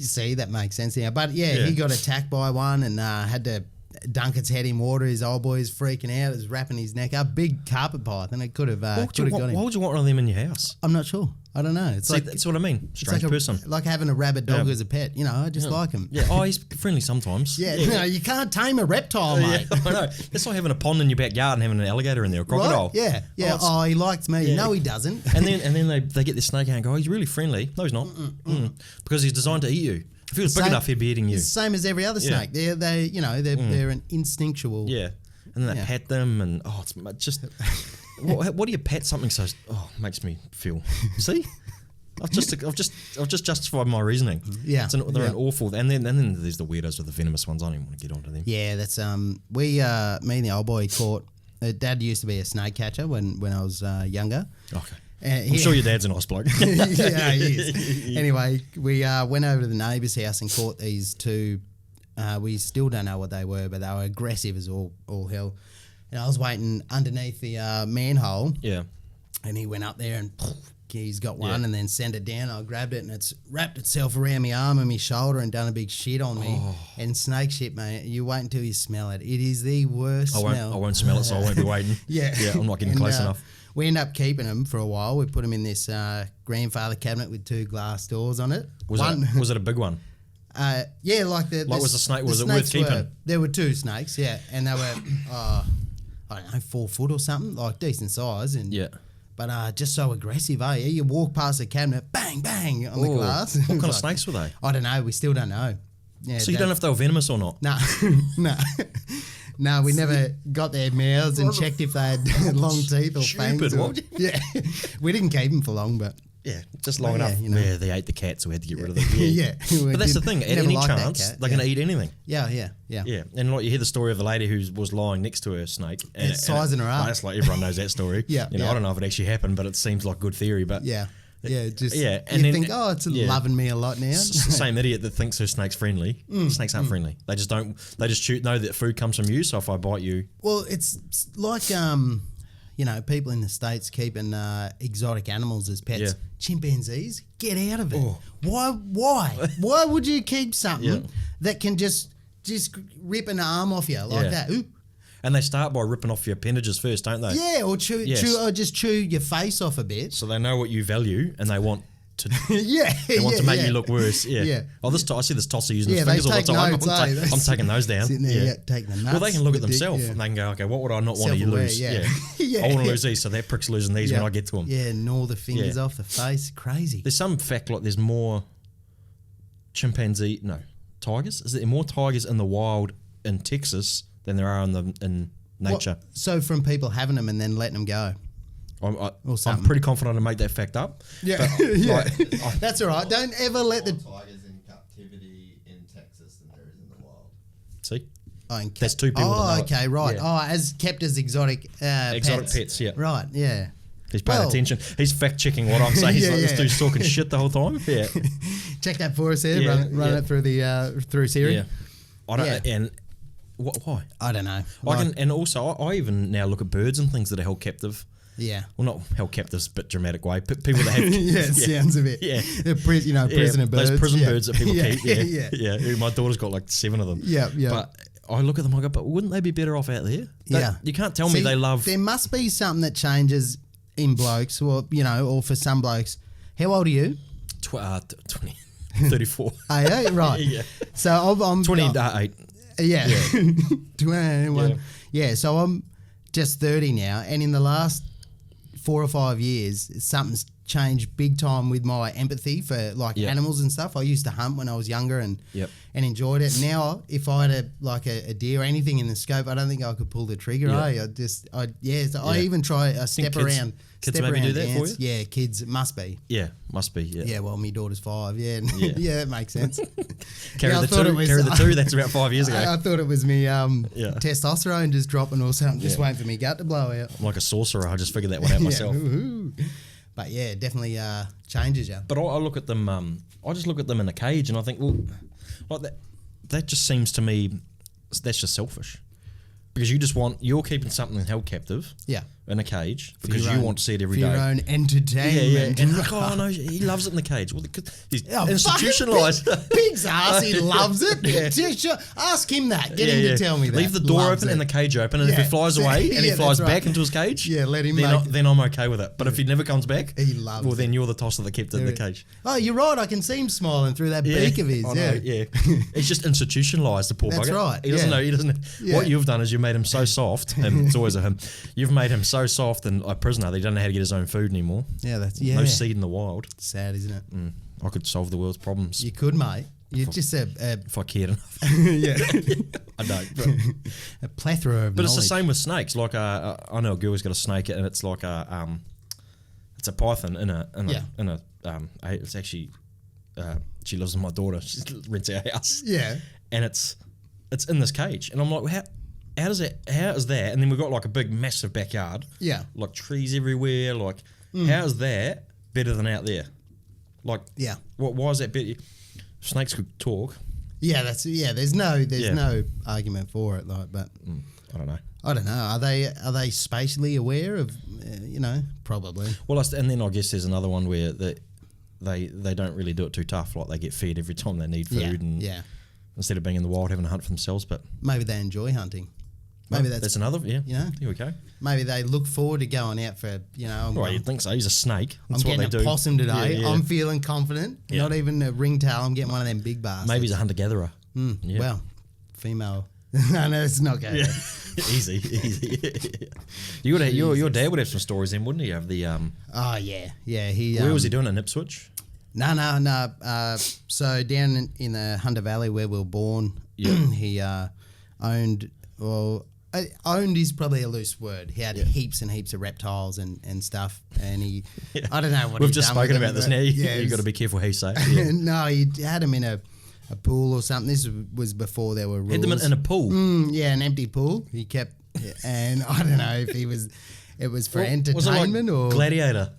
B: see, that makes sense now. But, he got attacked by one and had to dunk its head in water. His old boy's freaking out. It was wrapping his neck up. Big carpet python. It could have got him.
A: Why would you want one of them in your house?
B: I'm not sure. I don't know.
A: That's what I mean. Strange person.
B: Like having a rabid dog as a pet. I just like him.
A: Yeah. Oh, he's friendly sometimes.
B: No, you can't tame a reptile, mate.
A: I know. That's like having a pond in your backyard and having an alligator in there, a crocodile.
B: Right? Yeah. Oh, he likes me. Yeah. No, he doesn't.
A: And then they get this snake out and go, oh, he's really friendly. No, he's not. Because he's designed to eat you. If he was big enough, he'd be eating you.
B: Same as every other snake. They're an instinctual.
A: Yeah. And then they pat them, and it's just. What do you pat something so? Oh, makes me feel. See, I've just justified my reasoning.
B: Yeah,
A: they're an awful. And then there's the weirdos with the venomous ones. I don't even want to get onto them.
B: Yeah, that's me and the old boy caught. Dad used to be a snake catcher when I was younger.
A: Okay. I'm sure your dad's a nice bloke.
B: Yeah, he is. Anyway, we went over to the neighbour's house and caught these two. We still don't know what they were, but they were aggressive as all hell. And I was waiting underneath the manhole. Yeah. And he went up there and he's got one and then sent it down. I grabbed it and it's wrapped itself around my arm and my shoulder and done a big shit on me. And snake shit, mate, you wait until you smell it. It is the worst smell.
A: I won't smell it, so I won't be waiting. Yeah, I'm not getting close enough.
B: We ended up keeping them for a while. We put them in this grandfather cabinet with 2 glass doors on it.
A: Was it a big one?
B: Yeah, like the...
A: Like was the snake, was it worth keeping?
B: There were 2 snakes, yeah. And they were, I don't know, 4 foot or something, like decent size. And But just so aggressive, eh? You walk past the cabinet, bang, bang, on the glass.
A: What kind of snakes were they?
B: I don't know. We still don't know. Yeah,
A: so you don't know if they were venomous or not?
B: No, no. No, we never got their mouths and checked if they had long teeth or fangs. Yeah, we didn't keep them for long, but
A: yeah, just long enough. Yeah, they ate the cat, so we had to get rid of them.
B: Yeah,
A: but that's the thing. At any chance, they're going to eat anything.
B: Yeah.
A: And like you hear the story of the lady who was lying next to her snake
B: and sizing her up.
A: That's like everyone knows that story. I don't know if it actually happened, but it seemes like good theory. But
B: and
A: then,
B: think, it's loving me a lot now.
A: It's the same idiot that thinks her snake's friendly. Snakes aren't friendly. They just don't. They just know that food comes from you. So if I bite you,
B: well, it's like people in the States keeping exotic animals as pets. Chimpanzees, get out of it. Why would you keep something that can just rip an arm off you like that? Ooh.
A: And they start by ripping off your appendages first, don't they?
B: Yeah, or chew or just chew your face off a bit.
A: So they know what you value, and they want to.
B: They
A: want to make you look worse. Yeah. Oh, I see this tosser using his fingers all the time. I'm taking those down.
B: Sitting there, taking the nuts.
A: Well, they can look at themselves and they can go, okay, what would I not want you to lose? I want to lose these, so that prick's losing these when I get to them.
B: Yeah, gnaw the fingers off the face. Crazy.
A: There's some fact like there's more tigers. Is there more tigers in the wild in Texas than there are in nature?
B: So from people having them and then letting them go.
A: I'm pretty confident to make that fact up.
B: Yeah, that's all right. Don't ever let the
C: tigers in captivity in Texas than there is in the wild.
A: See, there's two people.
B: Oh, okay, right. Yeah. As kept as exotic
A: pets. Yeah,
B: right. Yeah.
A: He's paying attention. He's fact checking what I'm saying. He's this dude's talking shit the whole time. Yeah.
B: Check that for us here. Run it through the through Siri.
A: Yeah. I don't. And why?
B: I don't know.
A: And also I even now look at birds and things that are held captive.
B: Yeah.
A: Well, not held captive, is a bit dramatic way. People that have...
B: sounds a bit. Yeah. Prisoner birds.
A: Those prison birds that people keep. Yeah. My daughter's got like 7 of them.
B: Yeah.
A: But I look at them, I go, but wouldn't they be better off out there? You can't tell me they love...
B: There must be something that changes in blokes or for some blokes. How old are you?
A: 20. 34.
B: Right.
A: Yeah.
B: So I'm
A: 28.
B: Yeah. 21. Yeah, so I'm just 30 now, and in the last 4 or 5 years, something's changed big time with my empathy for animals and stuff. I used to hunt when I was younger and enjoyed it. Now, if I had a deer or anything in the scope, I don't think I could pull the trigger. I even try a step around.
A: Kids maybe do that for you?
B: Yeah, kids, it must be.
A: Yeah, must be. Yeah.
B: Yeah, well, my daughter's 5. Yeah, that makes sense.
A: Carry the two. That's about 5 years ago.
B: I thought it was me testosterone just dropping or something, just waiting for me gut to blow out.
A: I'm like a sorcerer. I just figured that one out myself.
B: But yeah, definitely changes you.
A: But I look at them. I just look at them in a cage, and I think, well, like that. That just seems to me that's just selfish. Because you're keeping something held captive in a cage because you want to see it every day.
B: For your own entertainment.
A: Yeah. And no, he loves it in the cage. Well, he's institutionalised.
B: Pig's ass, he loves it. Ask him that. Get him to tell me that.
A: Leave the door open and the cage open, and if he flies away and he flies back into his cage,
B: let him
A: then I'm okay with it. But if he never comes back,
B: he loves
A: well, then you're the tosser that kept it in the cage.
B: Oh, you're right. I can see him smiling through that beak of his.
A: He's just institutionalised, the poor bugger.
B: That's right.
A: He doesn't know. He doesn't. What you've done is you've made him so soft, and it's always a him. You've made him so soft and a prisoner that he doesn't know how to get his own food anymore. No seed in the wild.
B: It's sad, isn't it?
A: I could solve the world's problems.
B: You could, mate. You're just
A: if I cared enough. I don't. But
B: a plethora of.
A: But
B: knowledge.
A: It's the same with snakes. Like I know a girl who's got a snake, and it's like it's a python in a it's actually she lives with my daughter. She rents our house.
B: Yeah.
A: And it's in this cage, and I'm like, how is that? And then we've got like a big, massive backyard. Yeah. Like trees everywhere. Like, how is that better than out there? Like, why is that better? Snakes could talk.
B: Yeah, there's no argument for it. Like, but
A: I don't know.
B: Are they spatially aware of? Probably.
A: Well, and then I guess there's another one where they don't really do it too tough. Like they get fed every time they need food, and instead of being in the wild having to hunt for themselves. But
B: maybe they enjoy hunting.
A: Maybe that's another. Yeah. Here we go.
B: Maybe they look forward to going out for
A: Well, you'd think so. He's a snake. That's
B: I'm getting a possum today.
A: Yeah.
B: I'm feeling confident. Yeah. Not even a ringtail. I'm getting one of them big bars.
A: Maybe he's a hunter gatherer.
B: Well, female. No, it's not going.
A: Easy. Your dad would have some stories then, wouldn't he? Of the
B: Oh yeah. He.
A: Where was he doing in Ipswich?
B: No. So down in the Hunter Valley where we were born, he owned. Well, owned is probably a loose word. He had heaps and heaps of reptiles and stuff, and he, I don't know what
A: we've just spoken about this now. You got to be careful how you say it. Yeah.
B: No, he had him in a pool or something. This was before there were rules.
A: Had them in a pool.
B: Yeah, an empty pool. He kept, and I don't know if it was for entertainment
A: was it like
B: or
A: Gladiator.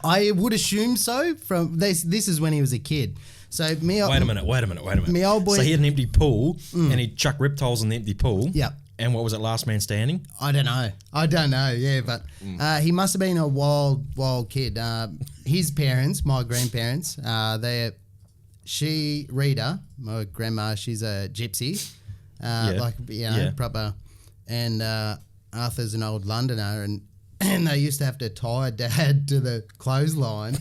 B: I would assume so. From this is when he was a kid. So
A: Wait a minute.
B: My old boy.
A: So he had an empty pool, and he chucked reptiles in the empty pool.
B: Yep.
A: And what was it? Last man standing.
B: I don't know. Yeah, but he must have been a wild kid. His parents, my grandparents, Rita, my grandma, she's a gypsy, proper, and Arthur's an old Londoner, and they used to have to tie Dad to the clothesline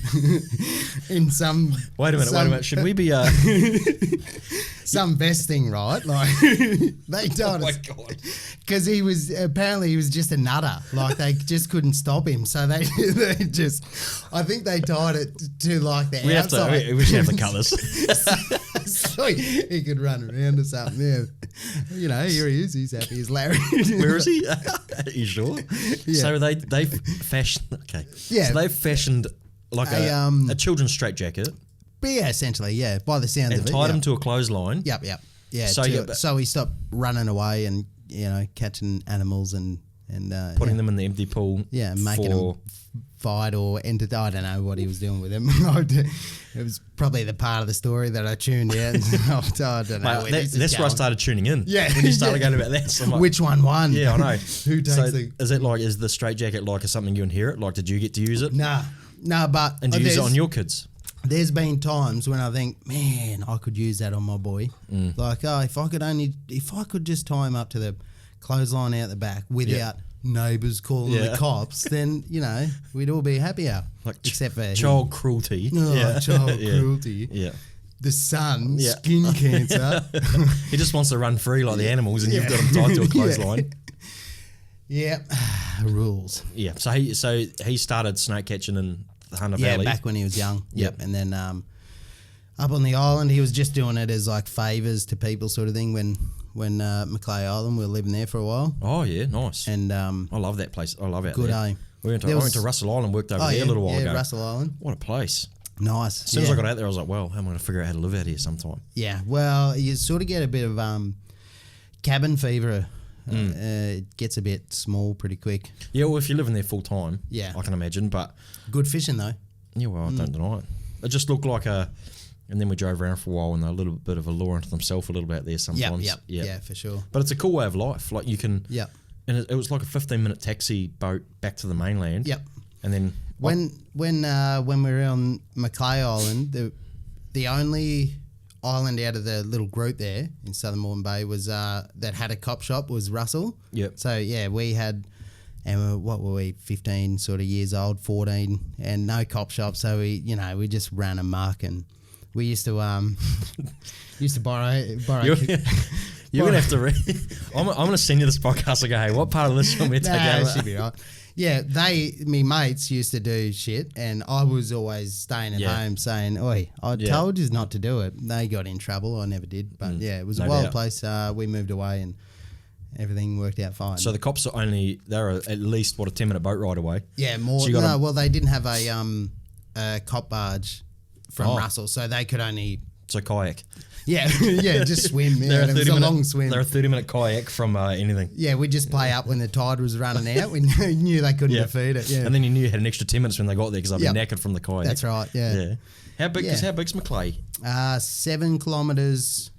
B: in some.
A: Wait a minute. Should we be
B: some vesting, right? Like they told us. Oh my God! Because he was just a nutter. Like they just couldn't stop him, so they just. I think they tied it to like the outside.
A: We should have to cut this.
B: So he could run around or something. Yeah. You know, here he is. He's happy as Larry.
A: Where is he? Are you sure? Yeah. So they fashioned. Okay. Yeah. So they fashioned like a children's straitjacket.
B: Yeah, essentially. Yeah. By the sounds of it.
A: And tied him to a clothesline.
B: Yep. Yeah. So he stopped running away and catching animals and
A: putting them in the empty pool.
B: Yeah, making them fight or enter. I don't know what he was doing with them. It was probably the part of the story that I tuned out. I don't know.
A: Mate, that's where I started tuning in. Yeah, when you started going about that. So I'm like,
B: which one won?
A: Yeah, I know.
B: Who takes
A: is the straitjacket like something you inherit? Like, did you get to use it?
B: Nah, but
A: and do you use it on your kids?
B: There's been times when I think, man, I could use that on my boy. Like, if I could just tie him up to the clothesline out the back without neighbours calling the cops, then we'd all be happier.
A: Like
B: except for
A: child cruelty.
B: Child cruelty.
A: Yeah.
B: The son, skin cancer.
A: He just wants to run free like the animals, and you've got him tied to a clothesline.
B: Yeah, rules.
A: Yeah. So he started snake catching in the Hunter Valley.
B: Yeah, back when he was young. Yep. And then up on the island, he was just doing it as like favours to people, sort of thing. When Macleay Island, we were living there for a while.
A: Oh yeah, nice.
B: And
A: I love that place. I love it.
B: Good,
A: there. I went to Russell Island, worked over there a little while ago.
B: Yeah, Russell Island.
A: What a place.
B: Nice.
A: As soon as I got out there, I was like, well, how am I going to figure out how to live out here sometime?
B: Yeah, well, you sort of get a bit of cabin fever. It gets a bit small pretty quick.
A: Yeah, well, if you're living there full time,
B: I
A: can imagine. But
B: good fishing though.
A: Yeah, well, I don't deny it. It just looked like a. And then we drove around for a while, and they're a little bit of a lure unto themselves a little bit there sometimes.
B: Yeah, for sure.
A: But it's a cool way of life. Like you can.
B: Yeah.
A: And it was like a 15-minute taxi boat back to the mainland.
B: Yep.
A: And then
B: when we were on Macleay Island, the only island out of the little group there in Southern Moreton Bay was that had a cop shop was Russell.
A: Yep.
B: So we had. And what were we, 15 sort of years old, 14, and no cop shop. So we just ran amok, and we used to borrow.
A: You're gonna have to read. I'm gonna send you this podcast and go, hey, what part of this film you take out?
B: Should be right. Yeah, me mates used to do shit, and I was always staying at home saying, "Oi, I told you not to do it." They got in trouble. I never did, but it was a wild place. We moved away and. Everything worked out fine.
A: So the cops they're at least a 10-minute boat ride away.
B: Yeah, more. So well, they didn't have a cop barge from Russell, so they could only.
A: So kayak.
B: Yeah, just swim. Yeah, it was a long swim.
A: They're a 30-minute kayak from anything.
B: Yeah, we'd just play up when the tide was running out. We knew they couldn't defeat it. Yeah,
A: and then you knew you had an extra 10 minutes when they got there because they'd be knackered from the kayak.
B: That's right. Yeah.
A: How big? Because how big's Macleay?
B: 7 kilometres.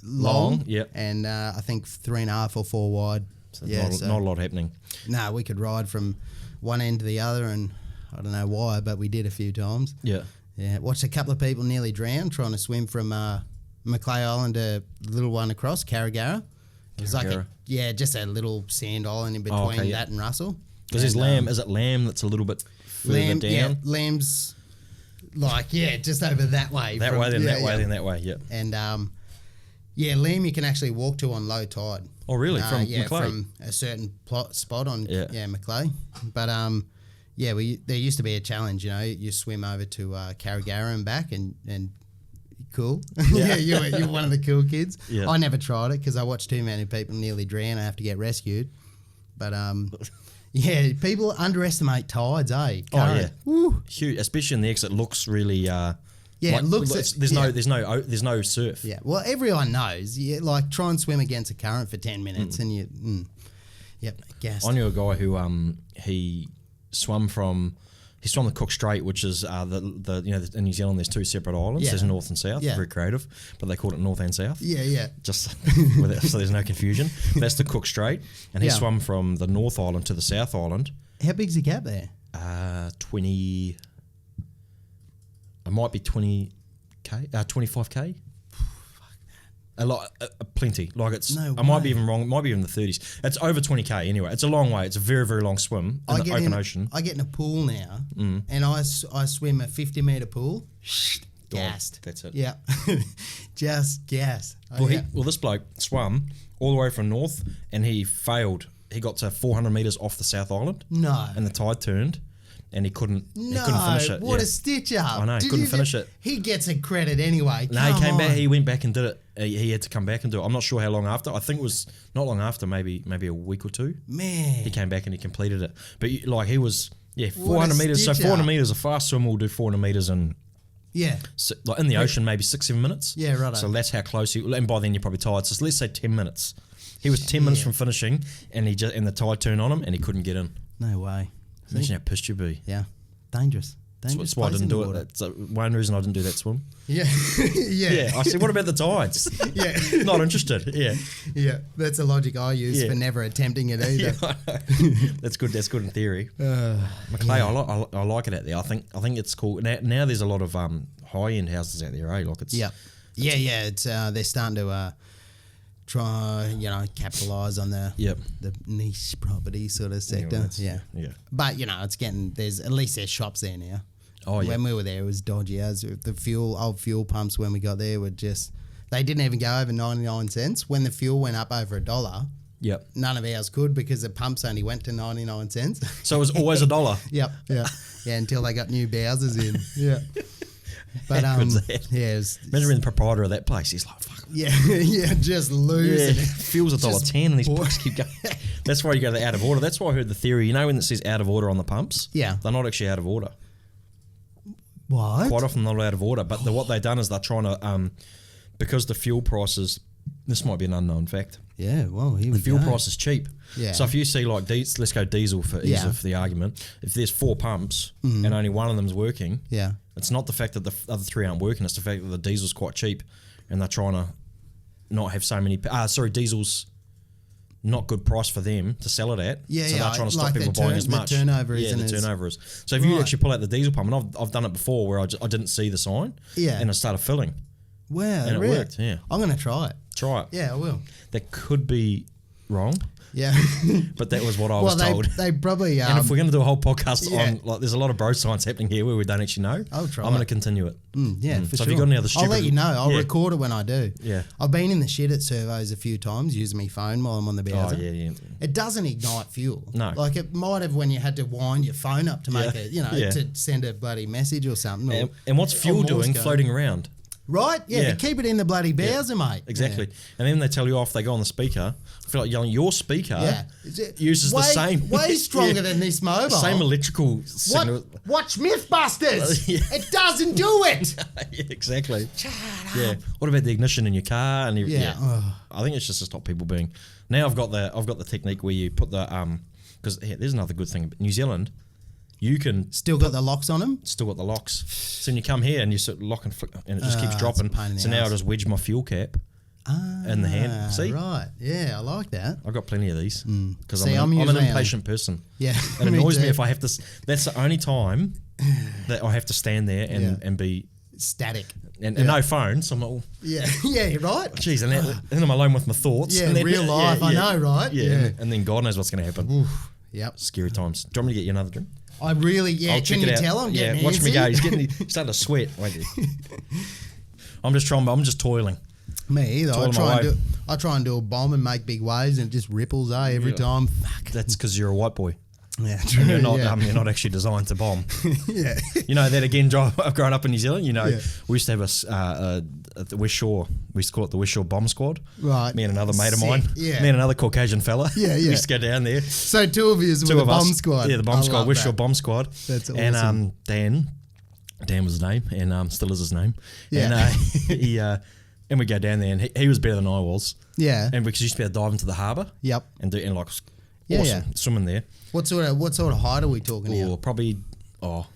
B: Long, and I think 3.5 or 4 wide.
A: So not a lot happening.
B: No, we could ride from one end to the other, and I don't know why, but we did a few times.
A: Yeah.
B: Watched a couple of people nearly drown trying to swim from Macleay Island to the little one across Carragara. It was like just a little sand island in between that and Russell.
A: Because there's lamb. Is it lamb that's a little bit further down?
B: Yeah, lamb's like just over that way.
A: That way, then that way, then that way. Yeah.
B: And lamb you can actually walk to on low tide.
A: Oh, really? From Macleay?
B: From a certain spot on Macleay. But there used to be a challenge. You swim over to Carragara and back, and Cool. Yeah, you're one of the cool kids.
A: Yeah.
B: I never tried it because I watched too many people nearly drown. I have to get rescued. But yeah, people underestimate tides, eh?
A: Oh yeah,
B: Woo.
A: huge. Especially in the X, it looks really.
B: Yeah, it looks.
A: There's no surf.
B: Yeah, well, everyone knows. Yeah, like try and swim against a current for 10 minutes, and you. Yep, gassed.
A: I knew a guy who he swam the Cook Strait, which is in New Zealand there's two separate islands.
B: Yeah.
A: There's North and South.
B: Yeah.
A: Very creative, but they called it North and South.
B: Yeah.
A: Just so there's no confusion. That's the Cook Strait, and he swam from the North Island to the South Island.
B: How big's the gap there?
A: 20. It might be 20k, 25k. A lot, plenty. Like it's,
B: No
A: I might
B: way.
A: be even wrong. It might be in the 30s. It's over 20k anyway. It's a long way. It's a very, very long swim in the open ocean.
B: I get in a pool now, and I swim a 50-meter pool. Gassed.
A: That's it.
B: Yeah, just gas.
A: Well, this bloke swam all the way from north, and he failed. He got to 400 meters off the South Island.
B: No.
A: And the tide turned, and he couldn't finish it.
B: What
A: Yeah.
B: a stitch up.
A: I know, couldn't finish it.
B: He gets a credit anyway.
A: No, he came back. He went back and did it. He had to come back and do it. I'm not sure how long after. I think it was not long after, maybe a week or two.
B: Man.
A: He came back and he completed it. But like he was, 400
B: What a
A: meters. So
B: stitch
A: 400
B: up.
A: meters, a fast swim will do 400 meters in,
B: Yeah.
A: like in the ocean, maybe 6-7 minutes.
B: Yeah, right.
A: So that's how close he. And by then you're probably tired. So let's say 10 minutes. He was 10 minutes from finishing, and and the tide turned on him, and he couldn't get in.
B: No way.
A: Imagine how pissed you'd be.
B: Yeah. Dangerous.
A: That's why I didn't do it. That's one reason I didn't do that swim.
B: Yeah.
A: Yeah, I said, what about the tides?
B: Yeah.
A: Not interested. Yeah.
B: Yeah. That's a logic I use for never attempting it either.
A: That's good. That's good in theory. Maclay, I like it out there. I think it's cool. Now there's a lot of high end houses out there, eh? Like it's
B: Yeah. It's they're starting to try, capitalise on the niche property sort of sector. Yeah. But it's there's at least there's shops there now.
A: Oh yeah.
B: When we were there, it was dodgy as the old fuel pumps when we got there were they didn't even go over 99 cents. When the fuel went up over $1,
A: Yep.
B: none of ours could because the pumps only went to 99 cents.
A: So it was always $1.
B: Yep. Yeah. Yeah. Until they got new Bowsers in. Yeah. But
A: How good's that?
B: yeah.
A: Imagine being the proprietor of that place. He's like, fuck.
B: Yeah. Just losing it.
A: Fuel's $1.10 and these books keep going. That's why you go to the out of order. That's why I heard the theory. When it says out of order on the pumps?
B: Yeah.
A: They're not actually out of order.
B: What?
A: Quite often they're not out of order. But what they've done is they're trying to, because the fuel prices, this might be an unknown fact.
B: Yeah, well, here we go.
A: The fuel price is cheap.
B: Yeah.
A: So if you see like let's go diesel for ease of the argument. If there's 4 pumps and only one of them's working,
B: Yeah.
A: it's not the fact that the other 3 aren't working. It's the fact that the diesel's quite cheap, and they're trying to not have so many. Diesel's not good price for them to sell it at.
B: Yeah,
A: so
B: yeah,
A: they're trying to stop
B: like
A: people buying as much.
B: The turnover isn't
A: the
B: as-
A: turnover is. So if you
B: Right.
A: actually pull out the diesel pump, and I've done it before where I didn't see the sign,
B: Yeah.
A: and I started filling.
B: Wow,
A: And it
B: really?
A: worked, yeah.
B: I'm going to try it.
A: Try it.
B: Yeah, I will.
A: That could be wrong,
B: Yeah.
A: but that was what I was told.
B: They probably...
A: And if we're going to do a whole podcast
B: yeah.
A: on, like, there's a lot of bro science happening here where we don't actually know.
B: I'll try
A: I'm going to
B: it.
A: continue it.
B: Yeah, for
A: So
B: sure.
A: have you got any other
B: I'll let
A: stupid-
B: you know. I'll
A: Yeah.
B: record it when I do.
A: Yeah.
B: I've been in the shit at servos a few times using my phone while I'm on the browser.
A: Oh, yeah.
B: It doesn't ignite fuel.
A: No.
B: Like it might have when you had to wind your phone up to make it,
A: Yeah.
B: to send a bloody message or something. Or,
A: And what's fuel
B: or
A: doing
B: Morse code.
A: floating around?
B: Right? Yeah,
A: Yeah.
B: to keep it in the bloody browser, mate.
A: Exactly. And then they tell you off, they go on the speaker. I feel like yelling, your speaker
B: Yeah.
A: uses the same.
B: Way stronger
A: Yeah.
B: than this mobile.
A: Same electrical signal.
B: Watch Mythbusters.
A: Yeah.
B: It doesn't do it.
A: Yeah, exactly. Yeah. What about the ignition in your car? And
B: Yeah. Ugh.
A: I think it's just to stop people being. Now I've got the technique where you put the because there's another good thing. New Zealand, you can
B: Still got the locks on them?
A: still got the locks. So when you come here and you sort of lock and flick, and it just keeps
B: it's
A: dropping.
B: a pain in the
A: So now I
B: ass.
A: just wedge my fuel cap in the hand. See,
B: Right. Yeah, I like that.
A: I've got plenty of these because
B: See,
A: I'm an
B: usually
A: impatient person.
B: Yeah.
A: It annoys me
B: too.
A: if I have to. That's the only time that I have to stand there and be
B: Static.
A: and no phone. So I'm like, oh,
B: Yeah. Yeah, right?
A: geez, and then I'm alone with my thoughts.
B: Yeah,
A: and then,
B: real life, I know, right?
A: Yeah,
B: Yeah.
A: and then God knows what's going to happen.
B: Yep.
A: Scary times. Do you want me to get you another drink?
B: I really,
A: I'll
B: can
A: check
B: you
A: it out.
B: tell I'm
A: Yeah,
B: getting
A: watch me
B: antsy?
A: go. He's starting to sweat. Wait there. I'm just toiling.
B: Me either.
A: Toiling my way.
B: I try and do a bomb and make big waves and it just ripples, every
A: Yeah.
B: time. Fuck.
A: That's because you're a white boy.
B: Yeah,
A: and
B: true.
A: you're not actually designed to bomb.
B: Yeah.
A: You know that again. I've grown up in New Zealand. You know, we used to have at the West Shore. We used to call it the West Shore Bomb Squad.
B: Right.
A: Me and another mate of mine.
B: Yeah.
A: Me and another Caucasian fella.
B: Yeah, yeah.
A: We used to go down there.
B: So two of you with the bomb squad.
A: Yeah, the bomb squad, West Shore Bomb Squad.
B: That's awesome.
A: And Dan was his name, and still is his name.
B: Yeah.
A: And and we go down there, and he was better than I was.
B: Yeah.
A: And because you used to be able to dive into the harbour.
B: Yep.
A: And like awesome swimming there.
B: What sort of height are we talking here?
A: Probably 4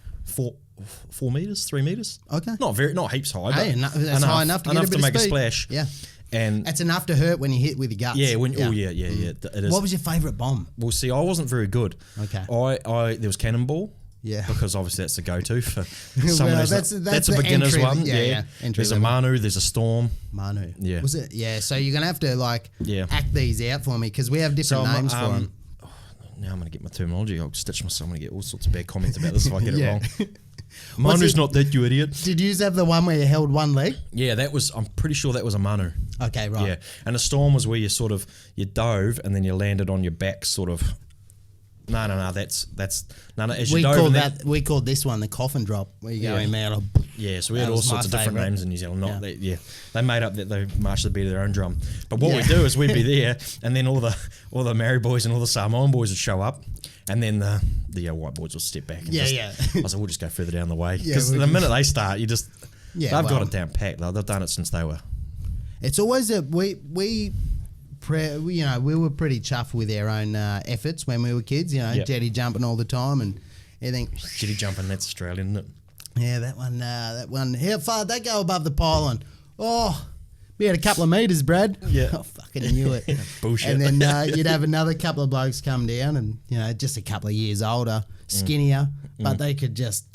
A: meters, 3 meters.
B: Okay.
A: Not heaps high,
B: Hey,
A: but
B: that's high enough to get a bit
A: make
B: of
A: a
B: speed.
A: splash.
B: Yeah.
A: And
B: that's enough to hurt when you hit with your guts.
A: yeah, it is.
B: What was your favourite bomb?
A: Well, see, I wasn't very good.
B: Okay.
A: There was Cannonball.
B: Yeah.
A: Because obviously that's the go-to for
B: Well,
A: someone who's
B: that's
A: a
B: the
A: beginner's
B: entry,
A: one.
B: yeah. Entry
A: There's
B: level.
A: a Manu, there's a Storm.
B: Manu.
A: Yeah.
B: Was it? Yeah. So you're gonna have to act these out for me because we have different names for them.
A: Now I'm going to get my terminology. I'll stitch myself. I'm going to get all sorts of bad comments about this if I get it
B: Yeah.
A: wrong. Manu's not that, you idiot.
B: Did you have the one where you held one leg?
A: Yeah, I'm pretty sure that was a Manu.
B: Okay, right.
A: Yeah, and a Storm was where you dove and then you landed on your back, sort of. No. As you dove,
B: we called this one the Coffin Drop, where you go in out.
A: Yeah, so we had
B: That
A: all
B: was my
A: sorts of different
B: favourite.
A: names in New Zealand.
B: Yeah.
A: They made up that they marched the beat of their own drum. But what we do is we'd be there, and then all the Maori boys and all the Samoan boys would show up, and then the white boys would step back. And I was like, we'll just go further down the way because the minute they start, they've got it down packed. They've done it since they were.
B: It's always we were pretty chuffed with our own efforts when we were kids. Jetty jumping all the time and everything.
A: Jetty jumping, that's Australian, isn't it?
B: Yeah, that one. How far did that go above the pylon? Oh, we had a couple of metres, Brad.
A: Yeah.
B: I fucking knew it.
A: Bullshit.
B: And then you'd have another couple of blokes come down and, just a couple of years older, skinnier, but they could just...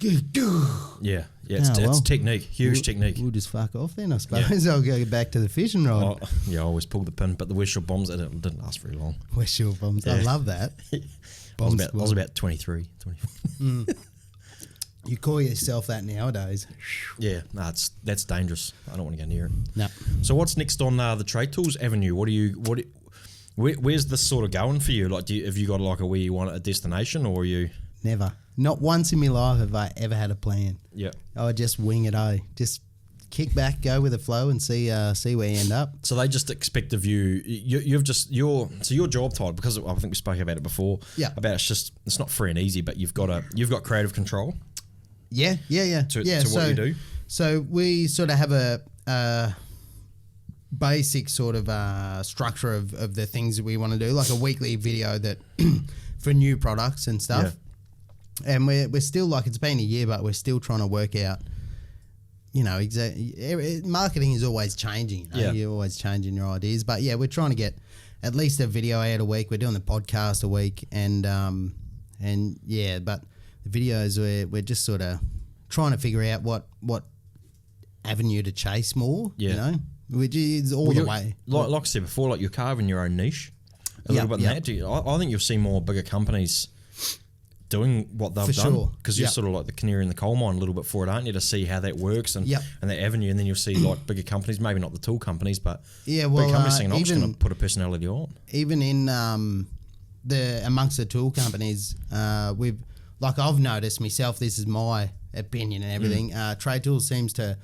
A: Yeah, it's technique, huge technique.
B: We'll just fuck off then, I suppose. I'll go back to the fishing rod.
A: I always pulled the pin, but the West Shore Bombs, it didn't last very long.
B: West Shore Bombs, I love that.
A: I was about 23, 24.
B: You call yourself that nowadays.
A: Yeah, that's dangerous. I don't want to go near it.
B: No.
A: So what's next on the Trade Tools Avenue? Where's this sort of going for you? Like, have you got like where you want a destination, or are you?
B: Never. Not once in my life have I ever had a plan.
A: Yeah.
B: I just wing it. Just kick back, go with the flow, and see where you end up.
A: So they just expect of you. Your job title, because I think we spoke about it before.
B: Yeah.
A: About it's not free and easy, but you've got creative control.
B: Yeah.
A: To what you do.
B: So we sort of have a basic sort of structure of the things that we want to do, like a weekly video that for new products and stuff.
A: Yeah.
B: And we're still, it's been a year, but we're still trying to work out, marketing is always changing. You're always changing your ideas. But yeah, we're trying to get at least a video out a week. We're doing the podcast a week, but the videos we're just sort of trying to figure out what avenue to chase more. Which is all the way.
A: Like I said before, you're carving your own niche a little bit in that. I think you'll see more bigger companies doing what they've done, because you're sort of like the canary in the coal mine a little bit for it, aren't you, to see how that works and that avenue, and then you'll see bigger companies, maybe not the tool companies, but bigger companies saying, I'm just going to put a personality on.
B: Even in amongst the tool companies, I've noticed myself, this is my opinion and everything, Trade Tools seems to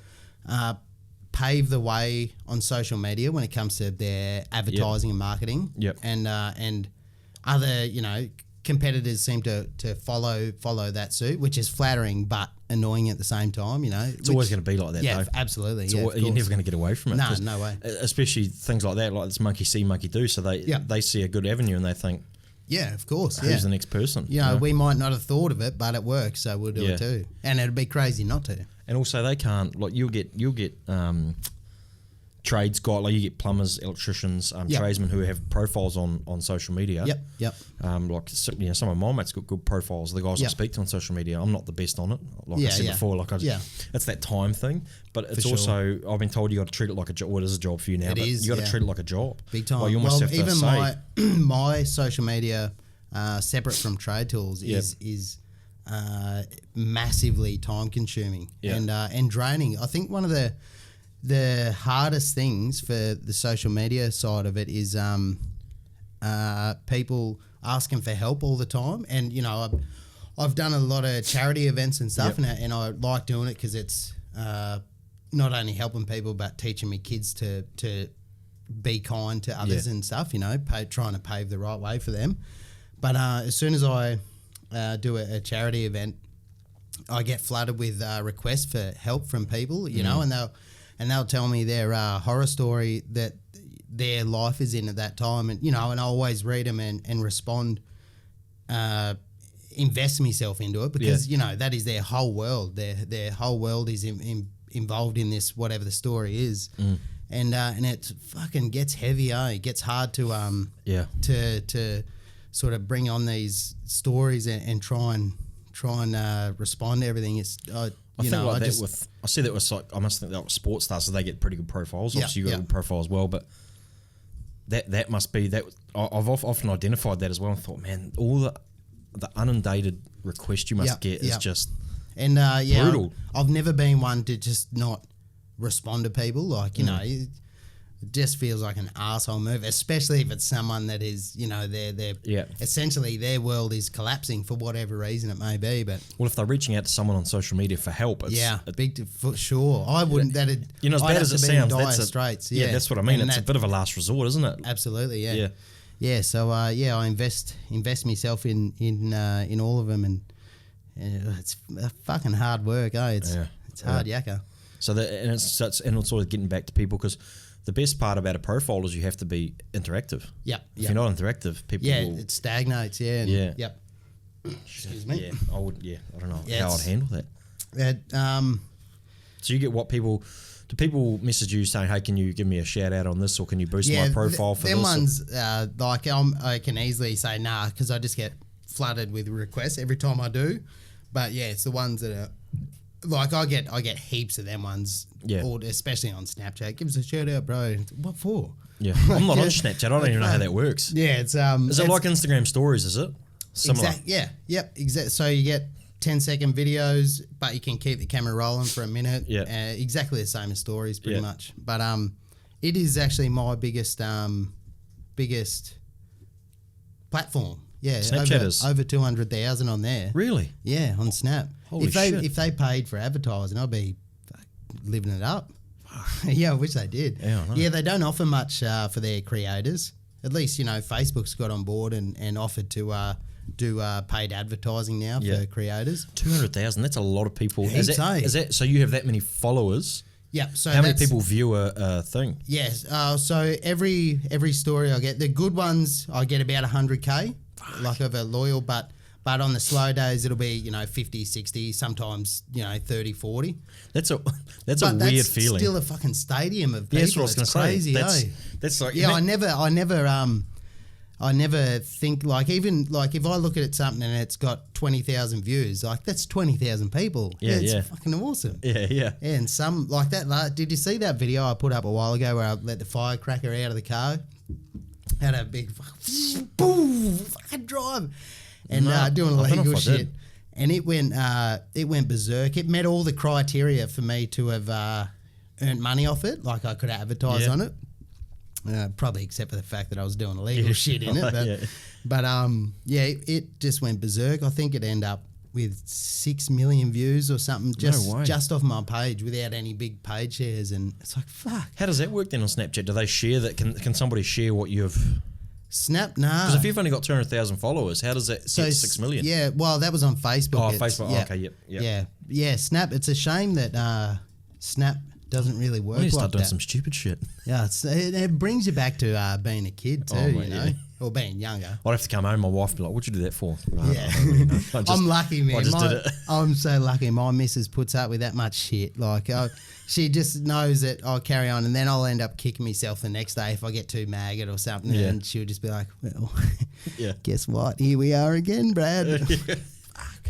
B: pave the way on social media when it comes to their advertising and marketing. And other, competitors seem to follow that suit, which is flattering but annoying at the same time.
A: It's always going to be like that.
B: Yeah,
A: though.
B: Absolutely.
A: You're never going to get away from it.
B: No way.
A: Especially things like that, like this monkey see, monkey do. So they see a good avenue and they think,
B: yeah, of course.
A: Who's the next person?
B: We might not have thought of it, but it works, so we'll do it too. And it'd be crazy not to.
A: And also, they can't. You'll get trades guys, you get plumbers, electricians, tradesmen who have profiles on social media.
B: Yep.
A: Some of my mates got good profiles. The guys I speak to on social media, I'm not the best on it. I said before, it's that time thing. But it's also, I've been told you got to treat it like a job. Well, it is a job for you now. You got to treat it like a job.
B: Big time.
A: You almost have to say,
B: my social media, separate from Trade Tools, is massively time consuming and draining. I think one of the hardest things for the social media side of it is people asking for help all the time. And, you know, I've done a lot of charity events and stuff, and I like doing it because it's not only helping people but teaching me kids to be kind to others and stuff, you know, trying to pave the right way for them. But as soon as I do a charity event, I get flooded with requests for help from people, you know, and they'll tell me their horror story that their life is in at that time, and, you know, and I always read them and respond, invest myself into it because, you know, that is their whole world. Their whole world is involved in this, whatever the story is. And it fucking gets heavy, It gets hard to to sort of bring on these stories and try and respond to everything. It's I see that with I must think that with sports stars, so they get pretty good profiles. Obviously, you got a good profile as well, but that must be that. I've often identified that as well and thought, man, all the inundated request you must get is just brutal. I've never been one to just not respond to people, like, you know, it just feels like an arsehole move, especially if it's someone that is, you know, they're essentially their world is collapsing for whatever reason it may be. But
A: well, if they're reaching out to someone on social media for help,
B: for sure. I wouldn't. That'd,
A: you know, as bad as it sounds, that's
B: straits.
A: That's what I mean. It's a bit of a last resort, isn't it?
B: Absolutely, yeah. So I invest myself in all of them, and it's fucking hard work, It's hard yakka.
A: So it's sort of getting back to people, because the best part about a profile is you have to be interactive. If you're not interactive, people will...
B: it stagnates. Excuse me.
A: I don't know how I'd handle that. So you get what people... Do people message you saying, hey, can you give me a shout out on this, or can you boost my profile for this?
B: Them ones, like I can easily say nah, because I just get flooded with requests every time I do. But yeah, it's the ones that are... Like I get heaps of them ones, or especially on Snapchat. Give us a shout out, bro. What for?
A: Yeah, I'm not on Snapchat. I don't even know how that works.
B: Yeah, it's
A: Is it like Instagram stories? Is it similar?
B: Exactly. So you get 10-second videos, but you can keep the camera rolling for a minute. Yeah, exactly the same as stories, pretty much. But it is actually my biggest platform. Yeah,
A: Snapchatters.
B: over 200,000 on there.
A: Really?
B: Yeah, on Snap.
A: Holy shit.
B: If they paid for advertising, I'd be living it up. Yeah, I wish they did.
A: Yeah, I know.
B: Yeah, they don't offer much for their creators. At least, you know, Facebook's got on board and offered to do paid advertising now for creators.
A: 200,000, that's a lot of people. Is that so you have that many followers?
B: Yeah. So
A: how many people view a thing?
B: Yes. So every story I get, the good ones, I get about 100K. Like of a loyal, but on the slow days it'll be, you know, 50, 60, sometimes, you know, 30, 40.
A: That's a weird feeling.
B: Still a fucking stadium of people.
A: That's what I was going to say.
B: Crazy,
A: that's like,
B: yeah. I never think, like, even like if I look at something and it's got 20,000 views, like that's 20,000 people. It's fucking awesome.
A: Yeah.
B: And some like that. Did you see that video I put up a while ago where I let the firecracker out of the car? Had a big boom, fucking drive, and doing illegal shit, and it went berserk. It met all the criteria for me to have earned money off it. Like I could advertise on it, probably except for the fact that I was doing illegal shit in it. But it just went berserk. I think it ended up with 6 million views or something just off my page without any big page shares, and it's like, fuck.
A: How does that work then on Snapchat? Do they share that? Can somebody share what you've...
B: Snap, nah.
A: Because if you've only got 200,000 followers, how does that get 6 million?
B: Yeah, well, that was on Facebook.
A: Oh, Facebook. Okay, yep.
B: Yeah, Snap. It's a shame that Snap doesn't really work.
A: I need to start
B: like
A: doing
B: that.
A: some stupid shit.
B: Yeah, it brings you back to being a kid too, you know, or being younger.
A: I'd have to come home, my wife would be like, what'd you do that for?
B: Yeah. I'm lucky, man.
A: I just did it.
B: I'm so lucky. My missus puts up with that much shit. Like, she just knows that I'll carry on, and then I'll end up kicking myself the next day if I get too maggot or something, and she'll just be like, well, guess what? Here we are again, Brad.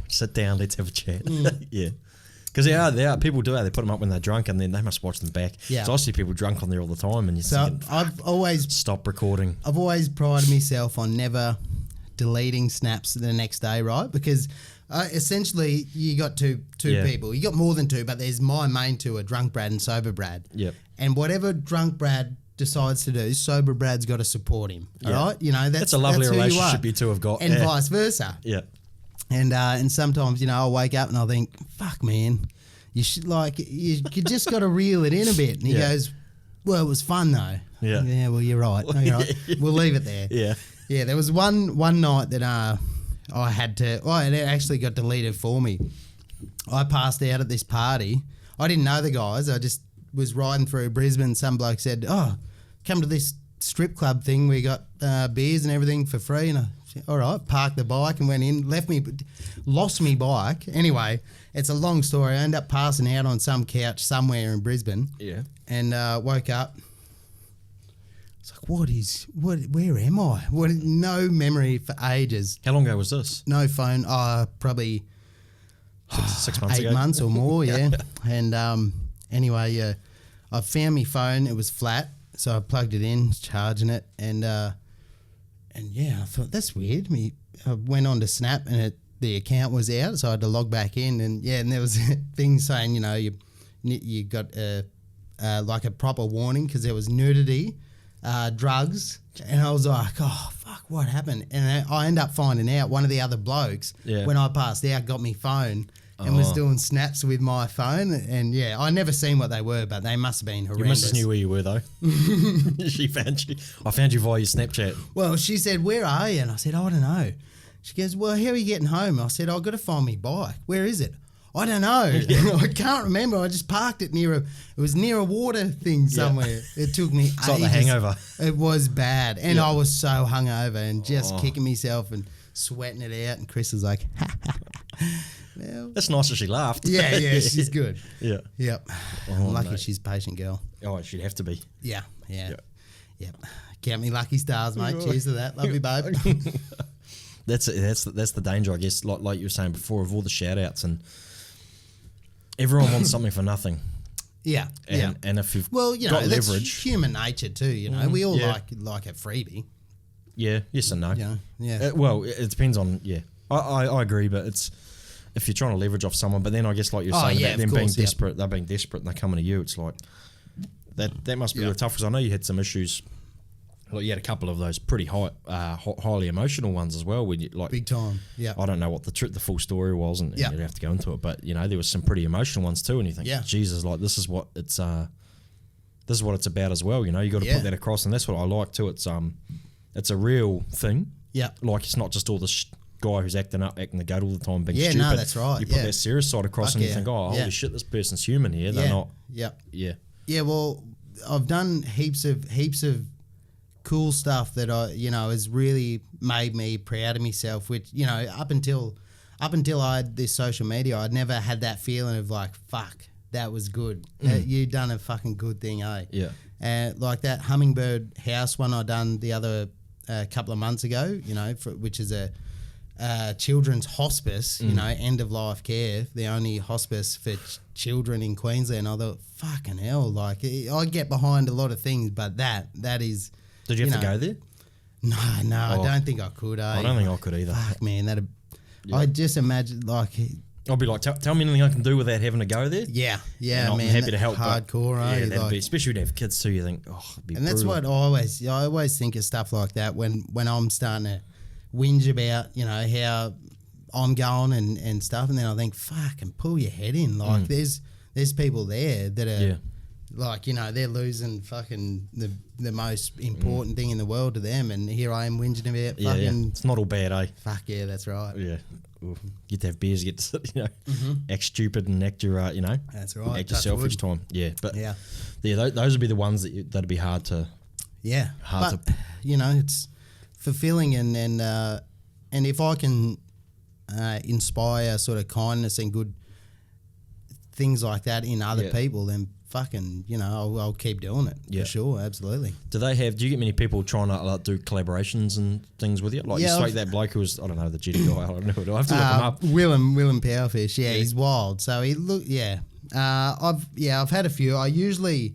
A: Sit down, let's have a chat. Yeah. Because they are people do it. They put them up when they're drunk, and then they must watch them back. Yeah. So I see people drunk on there all the time, and you're thinking,
B: I've always
A: stop recording.
B: I've always prided myself on never deleting snaps the next day, right? Because essentially you got two people. You got more than two, but there's my main two are drunk Brad and sober Brad.
A: Yep.
B: And whatever drunk Brad decides to do, sober Brad's got to support him. All right, you know
A: that's a lovely
B: that's
A: relationship you two have got,
B: and vice versa.
A: Yeah,
B: and sometimes I'll wake up and I'll think, fuck man, you should you just got to reel it in a bit. And he goes, well, it was fun though.
A: Yeah.
B: Yeah. Well, you're right. No, you're right. We'll leave it there.
A: Yeah.
B: Yeah. There was one night that I had to. Well, it actually got deleted for me. I passed out at this party. I didn't know the guys. I just was riding through Brisbane. Some bloke said, "Oh, come to this strip club thing. We got beers and everything for free." And I said, all right, parked the bike and went in. Lost me bike. Anyway, it's a long story. I ended up passing out on some couch somewhere in Brisbane.
A: Yeah.
B: And woke up. It's like, where am I? No memory for ages.
A: How long ago was this?
B: No phone. Probably
A: 6 months ago.
B: 8 months or more, yeah. And anyway, I found my phone. It was flat, so I plugged it in, charging it, and I thought that's weird. I went on to Snap, and the account was out, so I had to log back in, and there was a thing saying you got like a proper warning because there was nudity, drugs, and I was like, oh fuck, what happened? And I end up finding out one of the other blokes when I passed out got me phone and was doing snaps with my phone, and I never seen what they were, but they must have been horrendous.
A: You must have knew where you were though. She found you. I found you via your Snapchat.
B: Well, she said, where are you? And I said, I don't know. She goes, well, how are you getting home? I said, I've got to find my bike. Where is it? I don't know. I can't remember. I just parked it it was near a water thing somewhere. It took me
A: It's like the hangover.
B: It was bad. And I was so hungover and just kicking myself and sweating it out. And Chris was like, well,
A: that's nice that she laughed.
B: Yeah, she's good.
A: Yeah.
B: Yep.
A: Oh,
B: lucky
A: mate.
B: she's a patient girl.
A: Oh, she'd have to be.
B: Yeah. Yep. Count me lucky stars, mate. Cheers to that. Love you, babe.
A: That's the danger, I guess, like you were saying before, of all the shout outs, and everyone wants something for nothing.
B: Yeah.
A: And if you've
B: got
A: leverage,
B: that's human nature too, we all like a freebie.
A: Yeah, yes and no.
B: Yeah.
A: Well, it depends on, I agree, but it's if you're trying to leverage off someone, but then I guess like you're saying about them being desperate, they're being desperate and they're coming to you, it's like that must be really tough, because I know you had some issues. Like you had a couple of those pretty highly emotional ones as well. When you
B: big time, yeah.
A: I don't know what the full story was, and you'd have to go into it. But there was some pretty emotional ones too. And you think, Jesus, like this is what it's about as well. You got to put that across, and that's what I like too. It's a real thing.
B: Yeah,
A: like it's not just all this guy who's acting the goat all the time, being stupid.
B: Yeah, no, that's right.
A: You put that serious side across, and you think, oh, holy shit, this person's human here. They're not.
B: Yeah. Well, I've done heaps of cool stuff that has really made me proud of myself, which up until I had this social media, I'd never had that feeling of like, fuck, that was good. You done a fucking good thing, eh?
A: Yeah.
B: Like that hummingbird house one I done the other couple of months ago, which is a children's hospice, end of life care, the only hospice for children in Queensland. I thought, fucking hell, like I get behind a lot of things, but that is.
A: Did you have to go there?
B: No, I don't think I could.
A: I don't think I could either.
B: Fuck, man, I just imagine like.
A: I'll be like, tell me anything I can do without having to go there.
B: Yeah,
A: and I'm happy to help.
B: Hardcore,
A: yeah, that'd be, especially to have kids too. You think, it'd be
B: and
A: brutal.
B: that's what I always think of stuff like that when I'm starting to whinge about how I'm going and stuff, and then I think, fuck, and pull your head in. Like there's people there that are. Like, they're losing fucking the most important thing in the world to them, and here I am whinging about fucking...
A: It's not all bad, eh?
B: Fuck yeah, that's right.
A: Yeah. Get to have beers, get to, act stupid and act your,
B: That's right.
A: act yourself each time. Yeah, but... Yeah, those would be the ones that'd be hard to...
B: Yeah. It's fulfilling, and if I can inspire sort of kindness and good things like that in other people, then... fucking, I'll keep doing it for sure, absolutely.
A: Do you get many people trying to do collaborations and things with you? Like you spoke that bloke who was, I don't know, the jetty guy, I don't know, do I have to look him up?
B: Willem Powerfish, he's wild. So I've had a few. I usually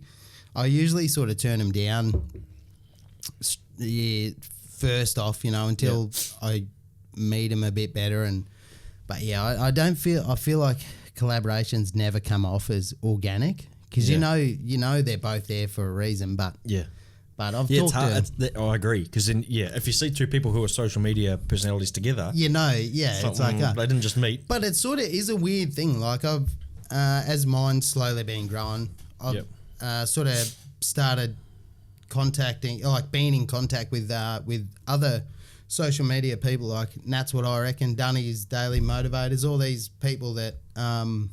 B: sort of turn them down first off, until I meet him a bit better, but I feel like collaborations never come off as organic. Because you know they're both there for a reason, but But I've
A: it's
B: talked
A: hard. I agree, because if you see two people who are social media personalities together,
B: it's like
A: they didn't just meet.
B: But it sort of is a weird thing. Like I've, as mine's slowly been growing, I've sort of started being in contact with other social media people, like That's What I Reckon, Dunny's Daily Motivators, all these people that, and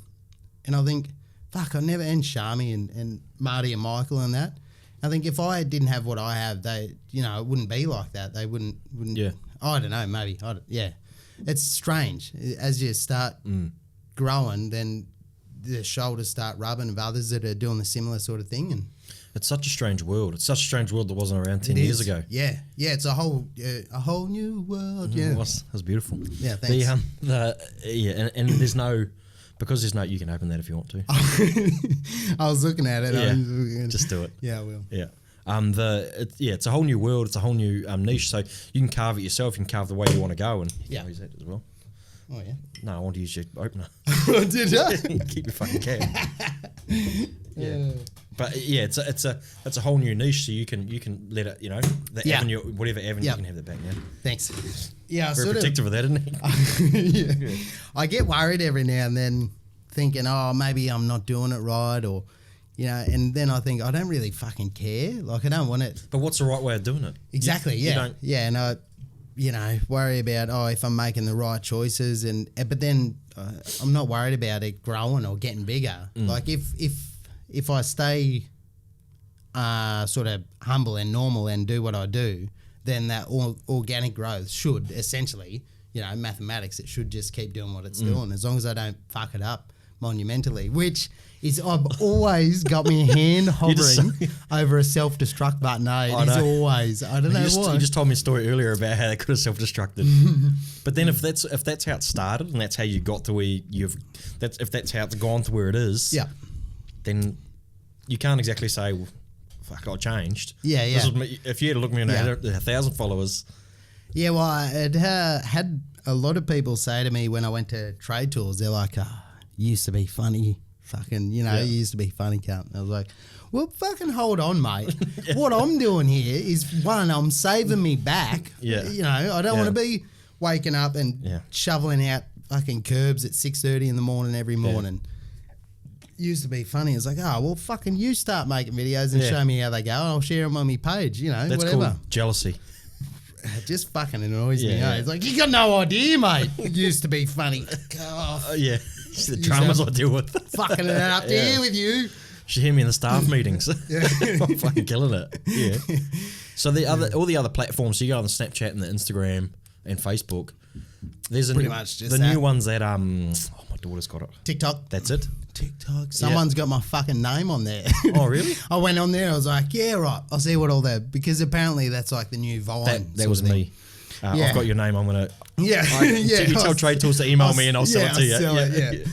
B: I think, fuck, and Shami and Marty and Michael and that. I think if I didn't have what I have, it wouldn't be like that. They wouldn't.
A: Yeah.
B: I don't know. Maybe. It's strange as you start growing. Then the shoulders start rubbing of others that are doing the similar sort of thing, and
A: it's such a strange world. It's such a strange world that wasn't around 10 years ago.
B: Yeah. It's a whole new world. Yeah,
A: it was beautiful.
B: Yeah, thanks.
A: And there's no. Because there's no, you can open that if you want to.
B: I was looking at it.
A: Yeah, just do it.
B: Yeah, I will.
A: Yeah. It's a whole new world. It's a whole new niche. So you can carve it yourself. You can carve the way you want to go, and you can use that as well.
B: Oh yeah.
A: No, I want to use your opener.
B: Did you?
A: Keep your fucking cap. Yeah. But it's a whole new niche. So you can let it. Avenue, whatever avenue, you can have that back now.
B: Thanks. Yeah,
A: very protective of that, isn't he?
B: Yeah. I get worried every now and then, thinking, oh, maybe I'm not doing it right, or and then I think I don't really fucking care. Like I don't want it.
A: But what's the right way of doing it?
B: Exactly. You don't. Yeah, and I worry about if I'm making the right choices, but then I'm not worried about it growing or getting bigger. Like if I stay sort of humble and normal and do what I do, then that organic growth should essentially, mathematics, it should just keep doing what it's doing, as long as I don't fuck it up monumentally, which is, I've always got my hand hovering over a self-destruct button. It is always. I don't know why.
A: You just told me a story earlier about how they could have self-destructed. But then if that's how it started and that's how you got to where if that's how it's gone to where it is, then you can't exactly say, well, fuck, I changed.
B: Yeah.
A: If you had to look me in 1,000 followers.
B: Yeah, well, I had a lot of people say to me when I went to trade tours, they're like, you used to be funny. Fucking, you used to be funny, cunt. I was like, well, fucking hold on, mate. What I'm doing here is, one, I'm saving me back.
A: Yeah.
B: I don't want to be waking up and shoveling out fucking curbs at 6:30 in the morning every morning. Used to be funny. It's like, well, fucking you start making videos and show me how they go. I'll share them on my page, That's whatever.
A: Called jealousy.
B: It just fucking annoys me. It's like, you got no idea, mate. It used to be funny.
A: It's the dramas I deal with.
B: Fucking it up there with you. You
A: should hear me in the staff meetings. I'm fucking killing it. Yeah. So all the other platforms, so you go on the Snapchat and the Instagram and Facebook. There's
B: pretty much just
A: the new ones that my daughter's got it.
B: TikTok.
A: That's it.
B: TikTok. Someone's got my fucking name on there.
A: Oh, really?
B: I went on there. I was like, yeah, right. I'll see what all that, because apparently that's like the new Vine.
A: That was me. I've got your name. I'm gonna.
B: Yeah.
A: You tell Trade Tools to email me and I'll sell it to you.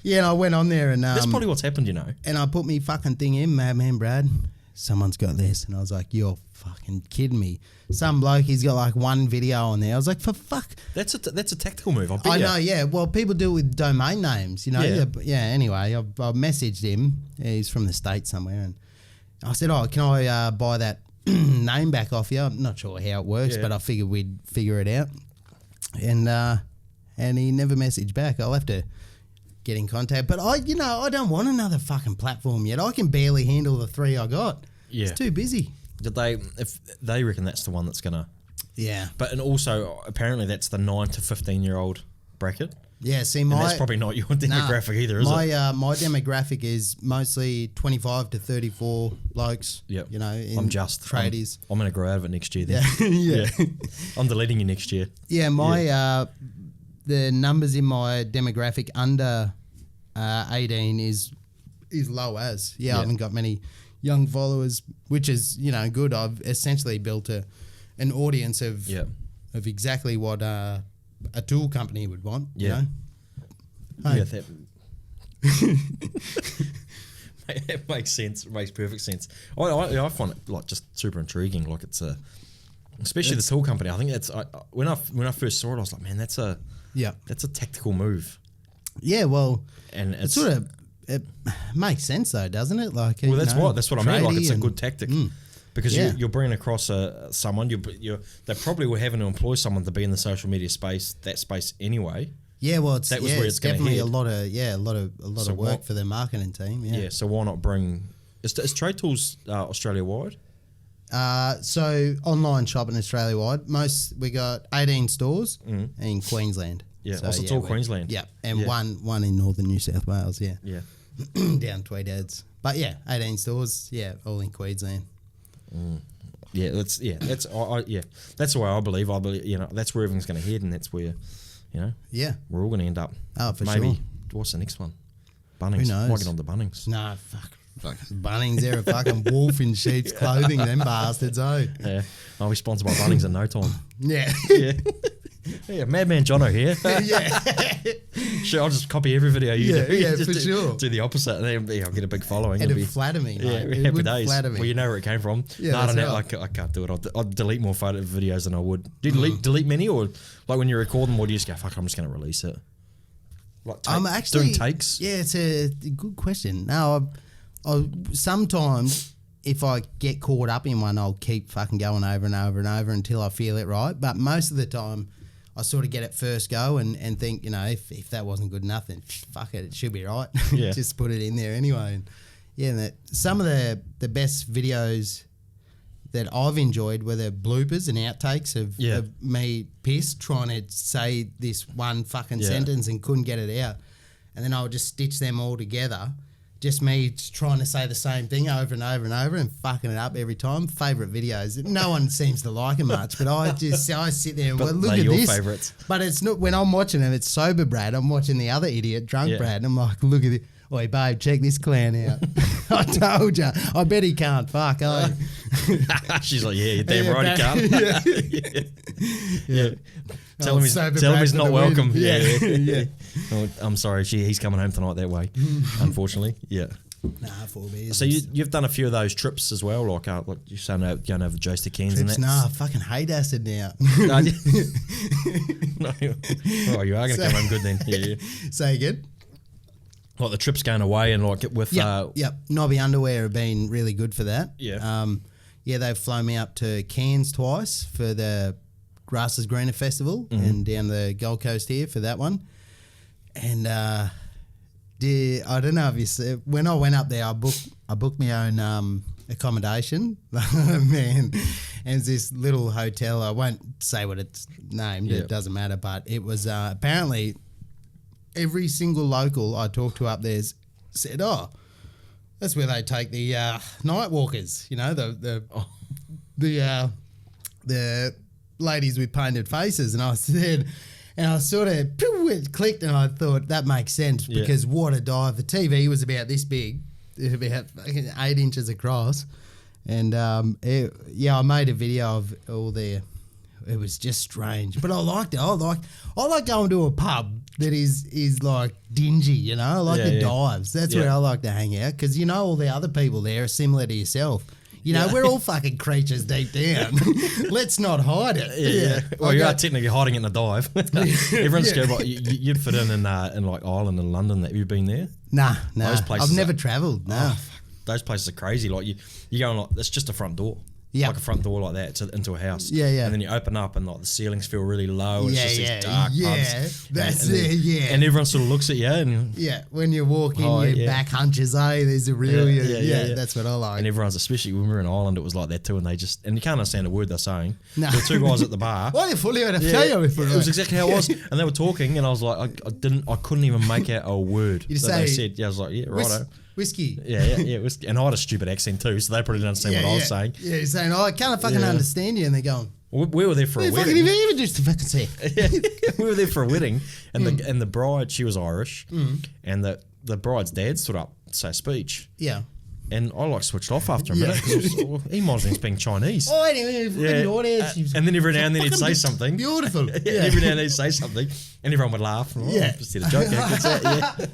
B: Yeah, and I went on there and
A: that's probably what's happened,
B: And I put me fucking thing in, Madman Brad. Someone's got this, and I was like, you're fucking kidding me. Some bloke, he's got like one video on there. I was like, for fuck.
A: That's a tactical move.
B: I know, yeah. Well, people do it with domain names, Anyway, I messaged him. He's from the States somewhere, and I said, can I buy that name back off you? I'm not sure how it works, but I figured we'd figure it out. And he never messaged back. I'll have to get in contact. But I don't want another fucking platform yet. I can barely handle the 3 I got. Yeah. It's too busy.
A: If they reckon that's the one that's gonna.
B: Yeah.
A: And also apparently that's the 9 to 15-year-old bracket.
B: Yeah, see,
A: that's probably not your demographic either, is it?
B: My demographic is mostly 25 to 34 blokes.
A: Yep.
B: I'm just tradies.
A: I'm going to grow out of it next year then.
B: Yeah.
A: I'm deleting you next year.
B: Yeah, the numbers in my demographic under 18 is low as. I haven't got many young followers, which is, good. I've essentially built an audience of exactly what a tool company would want.
A: Yeah. That it makes sense. It makes perfect sense. I find it like just super intriguing. Like especially the tool company. I think that's when I first saw it, I was like, man, that's a tactical move.
B: Yeah, well,
A: and
B: it makes sense though, doesn't it? Like,
A: that's what I mean. Like, it's a good tactic. because you're bringing across someone. They probably were having to employ someone to be in the social media space, that space anyway.
B: Yeah, well, it's definitely a lot of
A: So
B: work for their marketing team.
A: Yeah, so why not bring? Is Trade Tools Australia wide?
B: So online shopping Australia wide. We got 18 stores in Queensland.
A: Yeah,
B: so,
A: it's all Queensland.
B: Yeah, and one in northern New South Wales. Yeah,
A: yeah,
B: down Tweedheads. But yeah, 18 stores. Yeah, all in Queensland.
A: Yeah, that's the way I believe. That's where everything's going to head, and that's where, we're all going to end up.
B: Oh, for
A: Maybe,
B: sure.
A: What's the next one? Bunnings.
B: Who knows?
A: Might get on the Bunnings.
B: Nah, fuck. Bunnings, they're a fucking wolf in sheep's clothing, them bastards, oh.
A: Yeah, I'll be sponsored by Bunnings in no time.
B: Yeah.
A: Yeah. Yeah, Madman Jono here.
B: Yeah.
A: Sure, I'll just copy every video you do.
B: Yeah, for sure.
A: Do the opposite, and then I'll get a big following.
B: And it'd flatter me,
A: yeah,
B: mate.
A: happy days.
B: Flatter me.
A: Well, you know where it came from.
B: Yeah,
A: no, I don't know.
B: right.
A: I can't do it. I'd delete more photo videos than I would. Do you delete many, or like when you record them, or do you just go, fuck, I'm just going to release it? Like
B: I'm actually
A: doing takes?
B: Yeah, it's a good question. No, I sometimes if I get caught up in one, I'll keep fucking going over and over and over until I feel it right. But most of the time, I sort of get it first go and think, if that wasn't good enough, then fuck it should be right.
A: Yeah.
B: Just put it in there anyway. And yeah, some of the best videos that I've enjoyed were the bloopers and outtakes of me pissed trying to say this one fucking sentence and couldn't get it out. And then I would just stitch them all together. Just me trying to say the same thing over and over and over and fucking it up every time. Favourite videos. No one seems to like them much, but I sit there and look at this.
A: Favourites.
B: But it's not, when I'm watching them, it's sober Brad. I'm watching the other idiot, drunk Brad, and I'm like, look at it. Oi, babe, check this clown out. I told you. I bet he can't fuck, oh.
A: She's like, yeah, you're damn right he can't. Yeah. Tell him he's not welcome. Yeah. Oh, I'm sorry, he's coming home tonight that way, unfortunately. Yeah.
B: Nah, 4 beers.
A: So you've done a few of those trips as well, like you're saying going over the Joystick Cairns and that.
B: Nah, I fucking hate acid now.
A: No, oh, you are going to come home good then. Yeah.
B: Say again?
A: Like the trip's going away and like with...
B: Yep. Nobby Underwear have been really good for that.
A: Yeah.
B: They've flown me up to Cairns twice for the Grass is Greener Festival and down the Gold Coast here for that one. And I don't know if you see, when I went up there, I booked my own accommodation. Man, and it's this little hotel. I won't say what it's named. It doesn't matter. But it was apparently... Every single local I talked to up there said, "Oh, that's where they take the night walkers." The ladies with painted faces. And I said, and I sort of it clicked, and I thought that makes sense because what a dive! The TV was about this big, about 8 inches across, and I made a video of all their. It was just strange, but I liked it. I like going to a pub that is like dingy, I like the dives. That's where I like to hang out because all the other people there are similar to yourself. We're all fucking creatures deep down. Let's not hide it.
A: Yeah. Well, you are technically hiding it in a dive. Everyone's scared. Like, you'd fit in like Ireland and London. Have you been there?
B: Nah.
A: Those places
B: I've never travelled. Nah.
A: Those places are crazy. Like you go and like it's just a front door.
B: Yeah.
A: Like a front door like that into a house.
B: Yeah.
A: And then you open up and like the ceilings feel really low. It's just these dark pubs.
B: That's it.
A: And everyone sort of looks at you and
B: when you walk in, your back hunches. There's a real That's what I like.
A: And everyone's, especially when we were in Ireland, it was like that too. And they just you can't understand a word they're saying.
B: No.
A: There were two guys at the bar.
B: Why you fully out of tell
A: it was exactly how it was. And they were talking, and I was like, I couldn't even make out a word that they said. Yeah, I was like, righto.
B: Whiskey.
A: Yeah, whiskey. And I had a stupid accent too, so they probably didn't understand what I was saying.
B: Yeah, you're saying, I can't fucking understand you. And they're going,
A: we were there for a wedding.
B: Fucking even just to fucking say.
A: We were there for a wedding, and the bride, she was Irish, and the bride's dad stood up to say a speech.
B: Yeah.
A: And I switched off after a minute because he might have been speaking Chinese.
B: Oh, anyway,
A: and then every now and then he'd say something.
B: Beautiful.
A: Every now and then he'd say something, and everyone would laugh. Just did a joke. How good's that?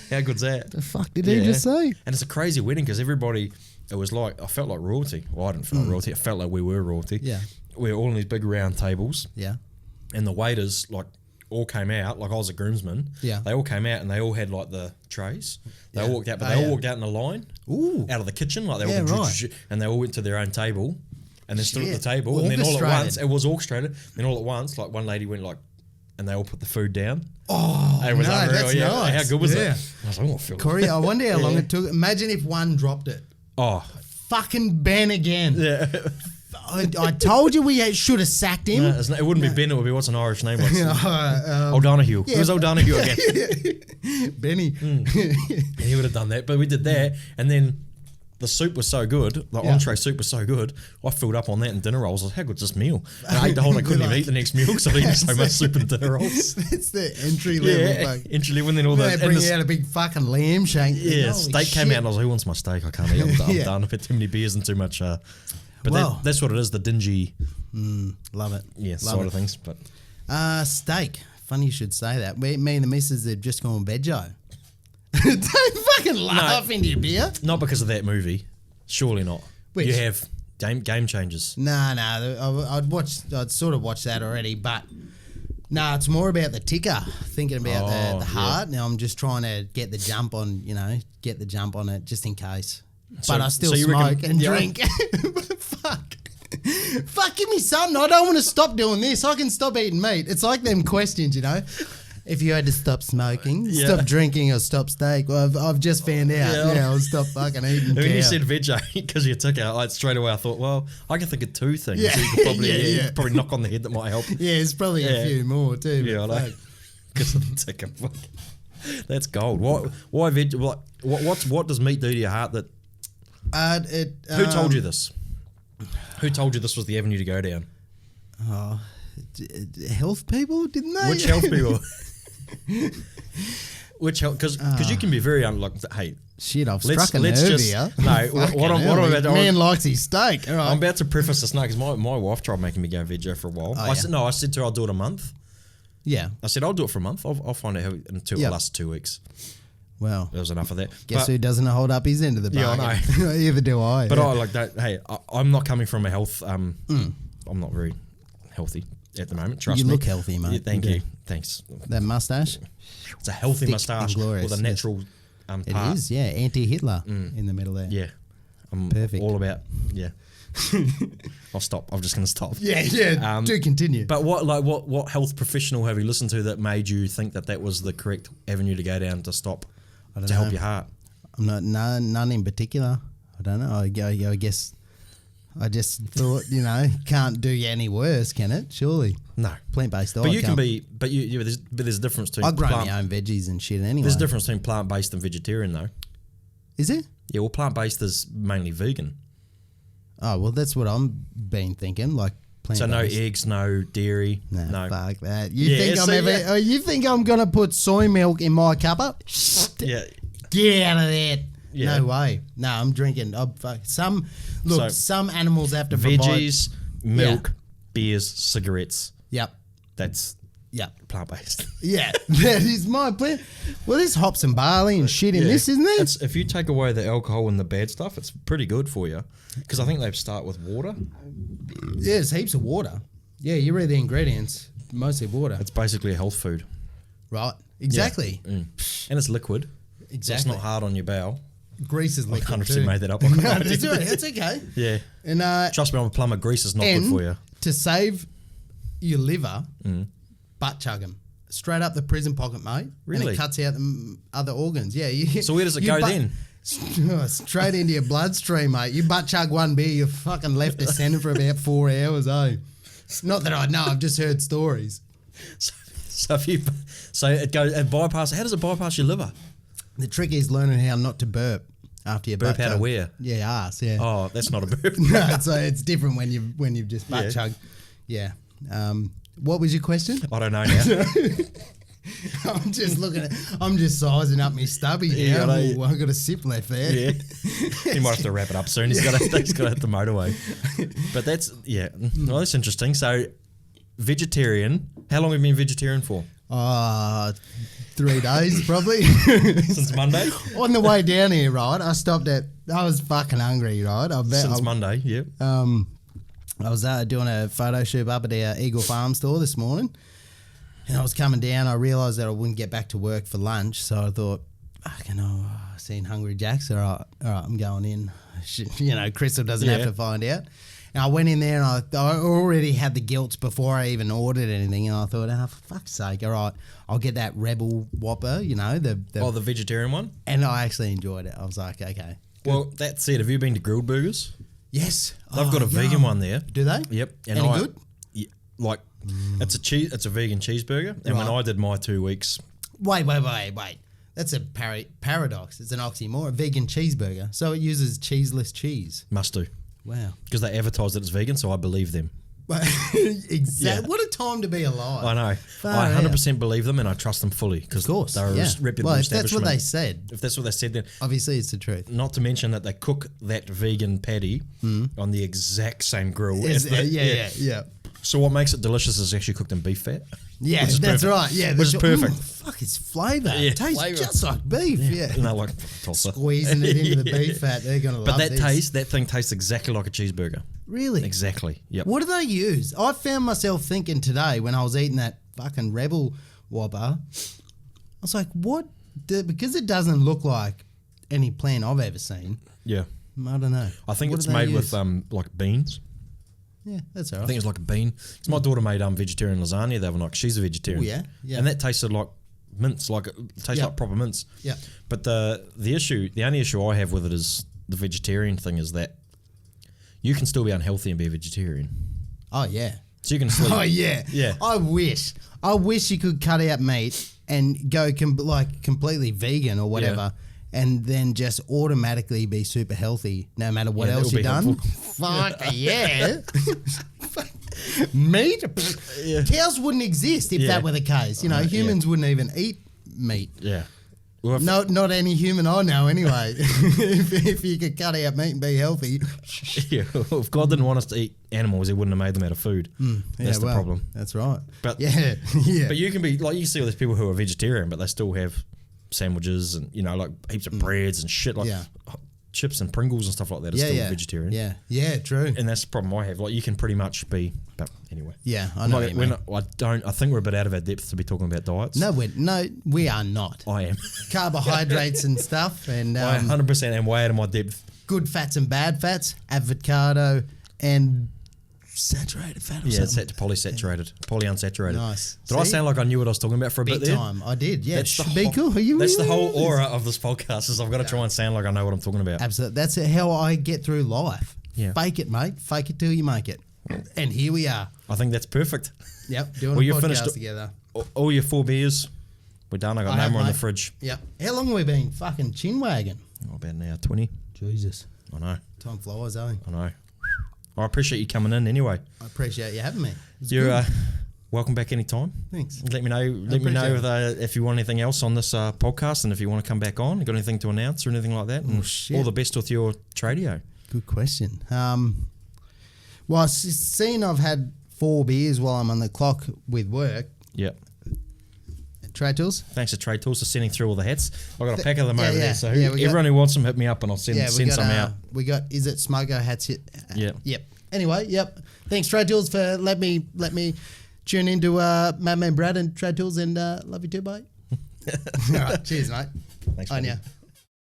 A: How good's that?
B: The fuck did he just say?
A: And it's a crazy wedding because everybody, it was like, I felt like royalty. Well, I didn't feel like royalty. I felt like we were royalty.
B: Yeah.
A: We were all in these big round tables.
B: Yeah.
A: And the waiters, like, all came out. Like I was a groomsman.
B: Yeah.
A: They all came out and they all had like the trays. They all walked out, but they all walked out in a line.
B: Ooh.
A: Out of the kitchen, like they all and they all went to their own table, and then stood at the table, and then all at once it was orchestrated. Then all at once, like one lady went like, and they all put the food down.
B: Oh,
A: it was unreal.
B: That's nice.
A: How good was it? I was like, oh, Phil.
B: Corey, I wonder how long it took. Imagine if one dropped it.
A: Oh,
B: fucking Ben again.
A: Yeah.
B: I told you we should have sacked him.
A: No, it wouldn't be Ben. It would be what's an Irish name? O'Donoghue. Yeah. Who's O'Donoghue again?
B: Benny.
A: He would have done that, but we did that, and then the soup was so good. The entree soup was so good. I filled up on that and dinner rolls. I was like, how good's this meal? And I ate the whole. I couldn't even eat the next meal because I'd eaten so much soup and dinner rolls.
B: That's the entry level.
A: Yeah, entry level. And then all
B: they
A: those.
B: bring out a big fucking lamb shank.
A: Yeah, steak came out, and I was like, who wants my steak? I can't eat it. I'm done. I've had too many beers and too much. But that's what it is, the dingy...
B: love it.
A: Yeah, side of things. But
B: steak. Funny you should say that. Me and the missus have just gone veggie. Don't fucking laugh into your beer.
A: Not because of that movie. Surely not.
B: Which?
A: You have Game Changers.
B: No. I'd sort of watched that already, but... No, it's more about the ticker. Thinking about the heart. Now I'm just trying to get the jump on, it just in case. But I still smoke and drink. Fuck, give me something. I don't want to stop doing this. I can stop eating meat. It's like them questions, If you had to stop smoking, stop drinking, or stop steak, well, I've just found out. I'll stop fucking eating.
A: When you said veggie, because you took out, like, straight away I thought, well, I can think of two things.
B: Yeah.
A: So you could probably, probably knock on the head that might help.
B: Yeah, it's probably a few more too.
A: Yeah, I know. Because of the ticker. That's gold. Why veg? What does meat do to your heart that... Who told you this? Who told you this was the avenue to go down?
B: Health people, didn't they?
A: Which health people? Which health? Because you can be very hey.
B: Shit, I've struck a nerve here.
A: No, what I'm about to...
B: Man likes his steak. All right.
A: I'm about to preface this now because my wife tried making me go veggie for a while. I said to her I'll do it a month.
B: Yeah.
A: I said I'll do it for a month. I'll find out how it lasts 2 weeks.
B: Well,
A: there was enough of that.
B: Guess who doesn't hold up his end of the bargain?
A: Yeah, I know.
B: Either do I.
A: But I like that. Hey, I'm not coming from a health. I'm not very healthy at the moment. Trust me.
B: You look healthy, mate.
A: Yeah, thank you. Thanks.
B: That mustache.
A: It's a healthy mustache with a natural part.
B: It is, yeah. Anti-Hitler in the middle there.
A: Yeah, I'm
B: perfect.
A: All about I'll stop. I'm just going to stop.
B: Yeah. Do continue.
A: But what health professional have you listened to that made you think that was the correct avenue to go down to stop? To help your heart?
B: None in particular. I don't know. I guess I just thought, can't do you any worse, can it? Surely.
A: No.
B: Plant-based diet.
A: But you can be, there's a difference between...
B: I grow my own veggies and shit anyway.
A: There's a difference between plant-based and vegetarian though.
B: Is it?
A: Yeah, well, plant-based is mainly vegan.
B: Oh, well, that's what I'm been thinking, like plant-based.
A: So no eggs, no dairy, no.
B: Fuck that. You think I'm going to put soy milk in my cuppa?
A: Yeah.
B: Get out of there.
A: Yeah.
B: No way. No, I'm drinking. Some animals have to provide...
A: Veggies, milk, beers, cigarettes.
B: Yep.
A: That's plant-based.
B: Yeah, that is my plan. Well, there's hops and barley and shit in this, isn't there?
A: If you take away the alcohol and the bad stuff, it's pretty good for you. Because I think they start with water.
B: Yeah, there's heaps of water. Yeah, you read the ingredients, mostly water.
A: It's basically a health food.
B: Right, exactly.
A: Yeah. And it's liquid.
B: Exactly.
A: So it's not hard on your bowel.
B: Grease is liquid.
A: 100% made that up.
B: No, that's okay.
A: Yeah.
B: And
A: trust me, I'm a plumber. Grease is not good for you.
B: To save your liver, butt chug them. Straight up the prison pocket, mate.
A: Really?
B: And it cuts out the other organs. Yeah.
A: So where does it go then?
B: Straight into your bloodstream, mate. You butt chug one beer, you're fucking left ascending for about 4 hours, Not that I know, I've just heard stories.
A: So it bypass. How does it bypass your liver?
B: The trick is learning how not to burp after you
A: burp. How to where?
B: Yeah, ass. Yeah.
A: Oh, that's not a burp.
B: No, so it's different when you've just butt chug. Yeah. What was your question?
A: I don't know now.
B: I'm just sizing up my stubby now. I've got a sip left there.
A: Yeah. He might have to wrap it up soon. He's got to hit the motorway. But well, that's interesting. So, vegetarian. How long have you been vegetarian for?
B: 3 days probably.
A: Since Monday?
B: On the way down here, right, I was fucking hungry, right?
A: Since Monday, yeah.
B: I was doing a photo shoot up at our Eagle Farm store this morning. And I was coming down. I realised that I wouldn't get back to work for lunch, so I thought, seen Hungry Jack's. All right, I'm going in. Crystal doesn't have to find out. And I went in there and I already had the guilt before I even ordered anything. And I thought, for fuck's sake, all right, I'll get that Rebel Whopper,
A: the vegetarian one?
B: And I actually enjoyed it. I was like, okay. Good.
A: Well, that said, have you been to Grilled Burgers?
B: Yes.
A: They've got a vegan one there.
B: Do they?
A: Yep.
B: And any good?
A: Yeah, it's a vegan cheeseburger. And when I did my 2 weeks...
B: Wait. That's a paradox. It's an oxymoron. A vegan cheeseburger. So it uses cheeseless cheese.
A: Must do.
B: Wow.
A: Because they advertise that it's vegan, so I believe them.
B: Exactly.
A: Yeah.
B: What a time to be alive.
A: I know. I 100% believe them and I trust them fully because they're a reputable establishment.
B: That's what they said.
A: If that's what they said, then
B: obviously it's the truth.
A: Not to mention that they cook that vegan patty on the exact same grill.
B: Yeah.
A: So what makes it delicious is actually cooked in beef fat.
B: Yeah, that's perfect. Right. Yeah,
A: which is perfect.
B: Fuck, it's flavour.
A: Yeah,
B: it tastes just like beef. Yeah.
A: No, like Tulsa.
B: Squeezing it into the beef fat. They're gonna love
A: it. But
B: this.
A: that thing tastes exactly like a cheeseburger.
B: Really?
A: Exactly. Yep.
B: What do they use? I found myself thinking today when I was eating that fucking Rebel Whopper, I was like, what? Because it doesn't look like any plant I've ever seen.
A: Yeah.
B: I don't know.
A: I think it's made with like beans.
B: Yeah, that's all right.
A: I think it's like a bean. So my daughter made vegetarian lasagna the other night. She's a vegetarian.
B: Oh, yeah.
A: And that tasted like mince, like it tastes like proper mince.
B: Yeah.
A: But the only issue I have with it is the vegetarian thing is that you can still be unhealthy and be a vegetarian.
B: Oh, yeah.
A: So you can sleep.
B: Oh, yeah.
A: Yeah.
B: I wish you could cut out meat and go completely vegan or whatever and then just automatically be super healthy no matter what else you've done. Fuck, yeah. Meat?
A: Yeah.
B: Cows wouldn't exist if that were the case. Humans wouldn't even eat meat.
A: Yeah. Well,
B: not any human I know anyway. if you could cut out meat and be healthy.
A: Yeah, well, if God didn't want us to eat animals, He wouldn't have made them out of food. That's the problem.
B: That's right.
A: But
B: yeah.
A: But you can be like you see all these people who are vegetarian, but they still have sandwiches and like heaps of breads and shit like chips and Pringles and stuff like that. Are still vegetarian.
B: Yeah, true.
A: And that's the problem I have. Like you can pretty much be. But anyway.
B: Yeah, I know.
A: I think we're a bit out of our depth to be talking about diets.
B: No, we are not.
A: I am.
B: Carbohydrates and stuff, and
A: I 100% am way out of my depth.
B: Good fats and bad fats, avocado and saturated fat or something.
A: It's polysaturated, polyunsaturated.
B: Nice.
A: Did I sound like I knew what I was talking about for a bit there?
B: Big time. I did, yeah.
A: That's
B: cool.
A: That's the whole aura of this podcast is I've got to try and sound like I know what I'm talking about.
B: Absolutely. That's how I get through life.
A: Yeah.
B: Fake it, mate. Fake it till you make it. And here we are.
A: I think that's perfect.
B: Yep, doing a podcast together.
A: All your 4 beers, we're done. I got no more in the fridge.
B: Yep. How long have we been fucking chin wagging?
A: About an hour 20.
B: Jesus.
A: I know.
B: Time flies, eh?
A: I know. I appreciate you coming in anyway.
B: I appreciate you having me.
A: You're welcome back anytime.
B: Thanks.
A: Let me know if you want anything else on this podcast and if you want to come back on. You got anything to announce or anything like that?
B: Oh, shit.
A: All the best with your tradio.
B: Good question. Well, seeing I've had 4 beers while I'm on the clock with work.
A: Yep.
B: Trade Tools?
A: Thanks to Trade Tools for sending through all the hats. I've got a pack of them over there. So everyone who wants them, hit me up and I'll send some out.
B: We got, is it Smoko hats?
A: Yep.
B: Anyway, yep. Thanks, Trade Tools, for let me tune into Madman Brad and Trade Tools, and love you too, bye. All right. Cheers, mate.
A: Thanks,
B: on ya.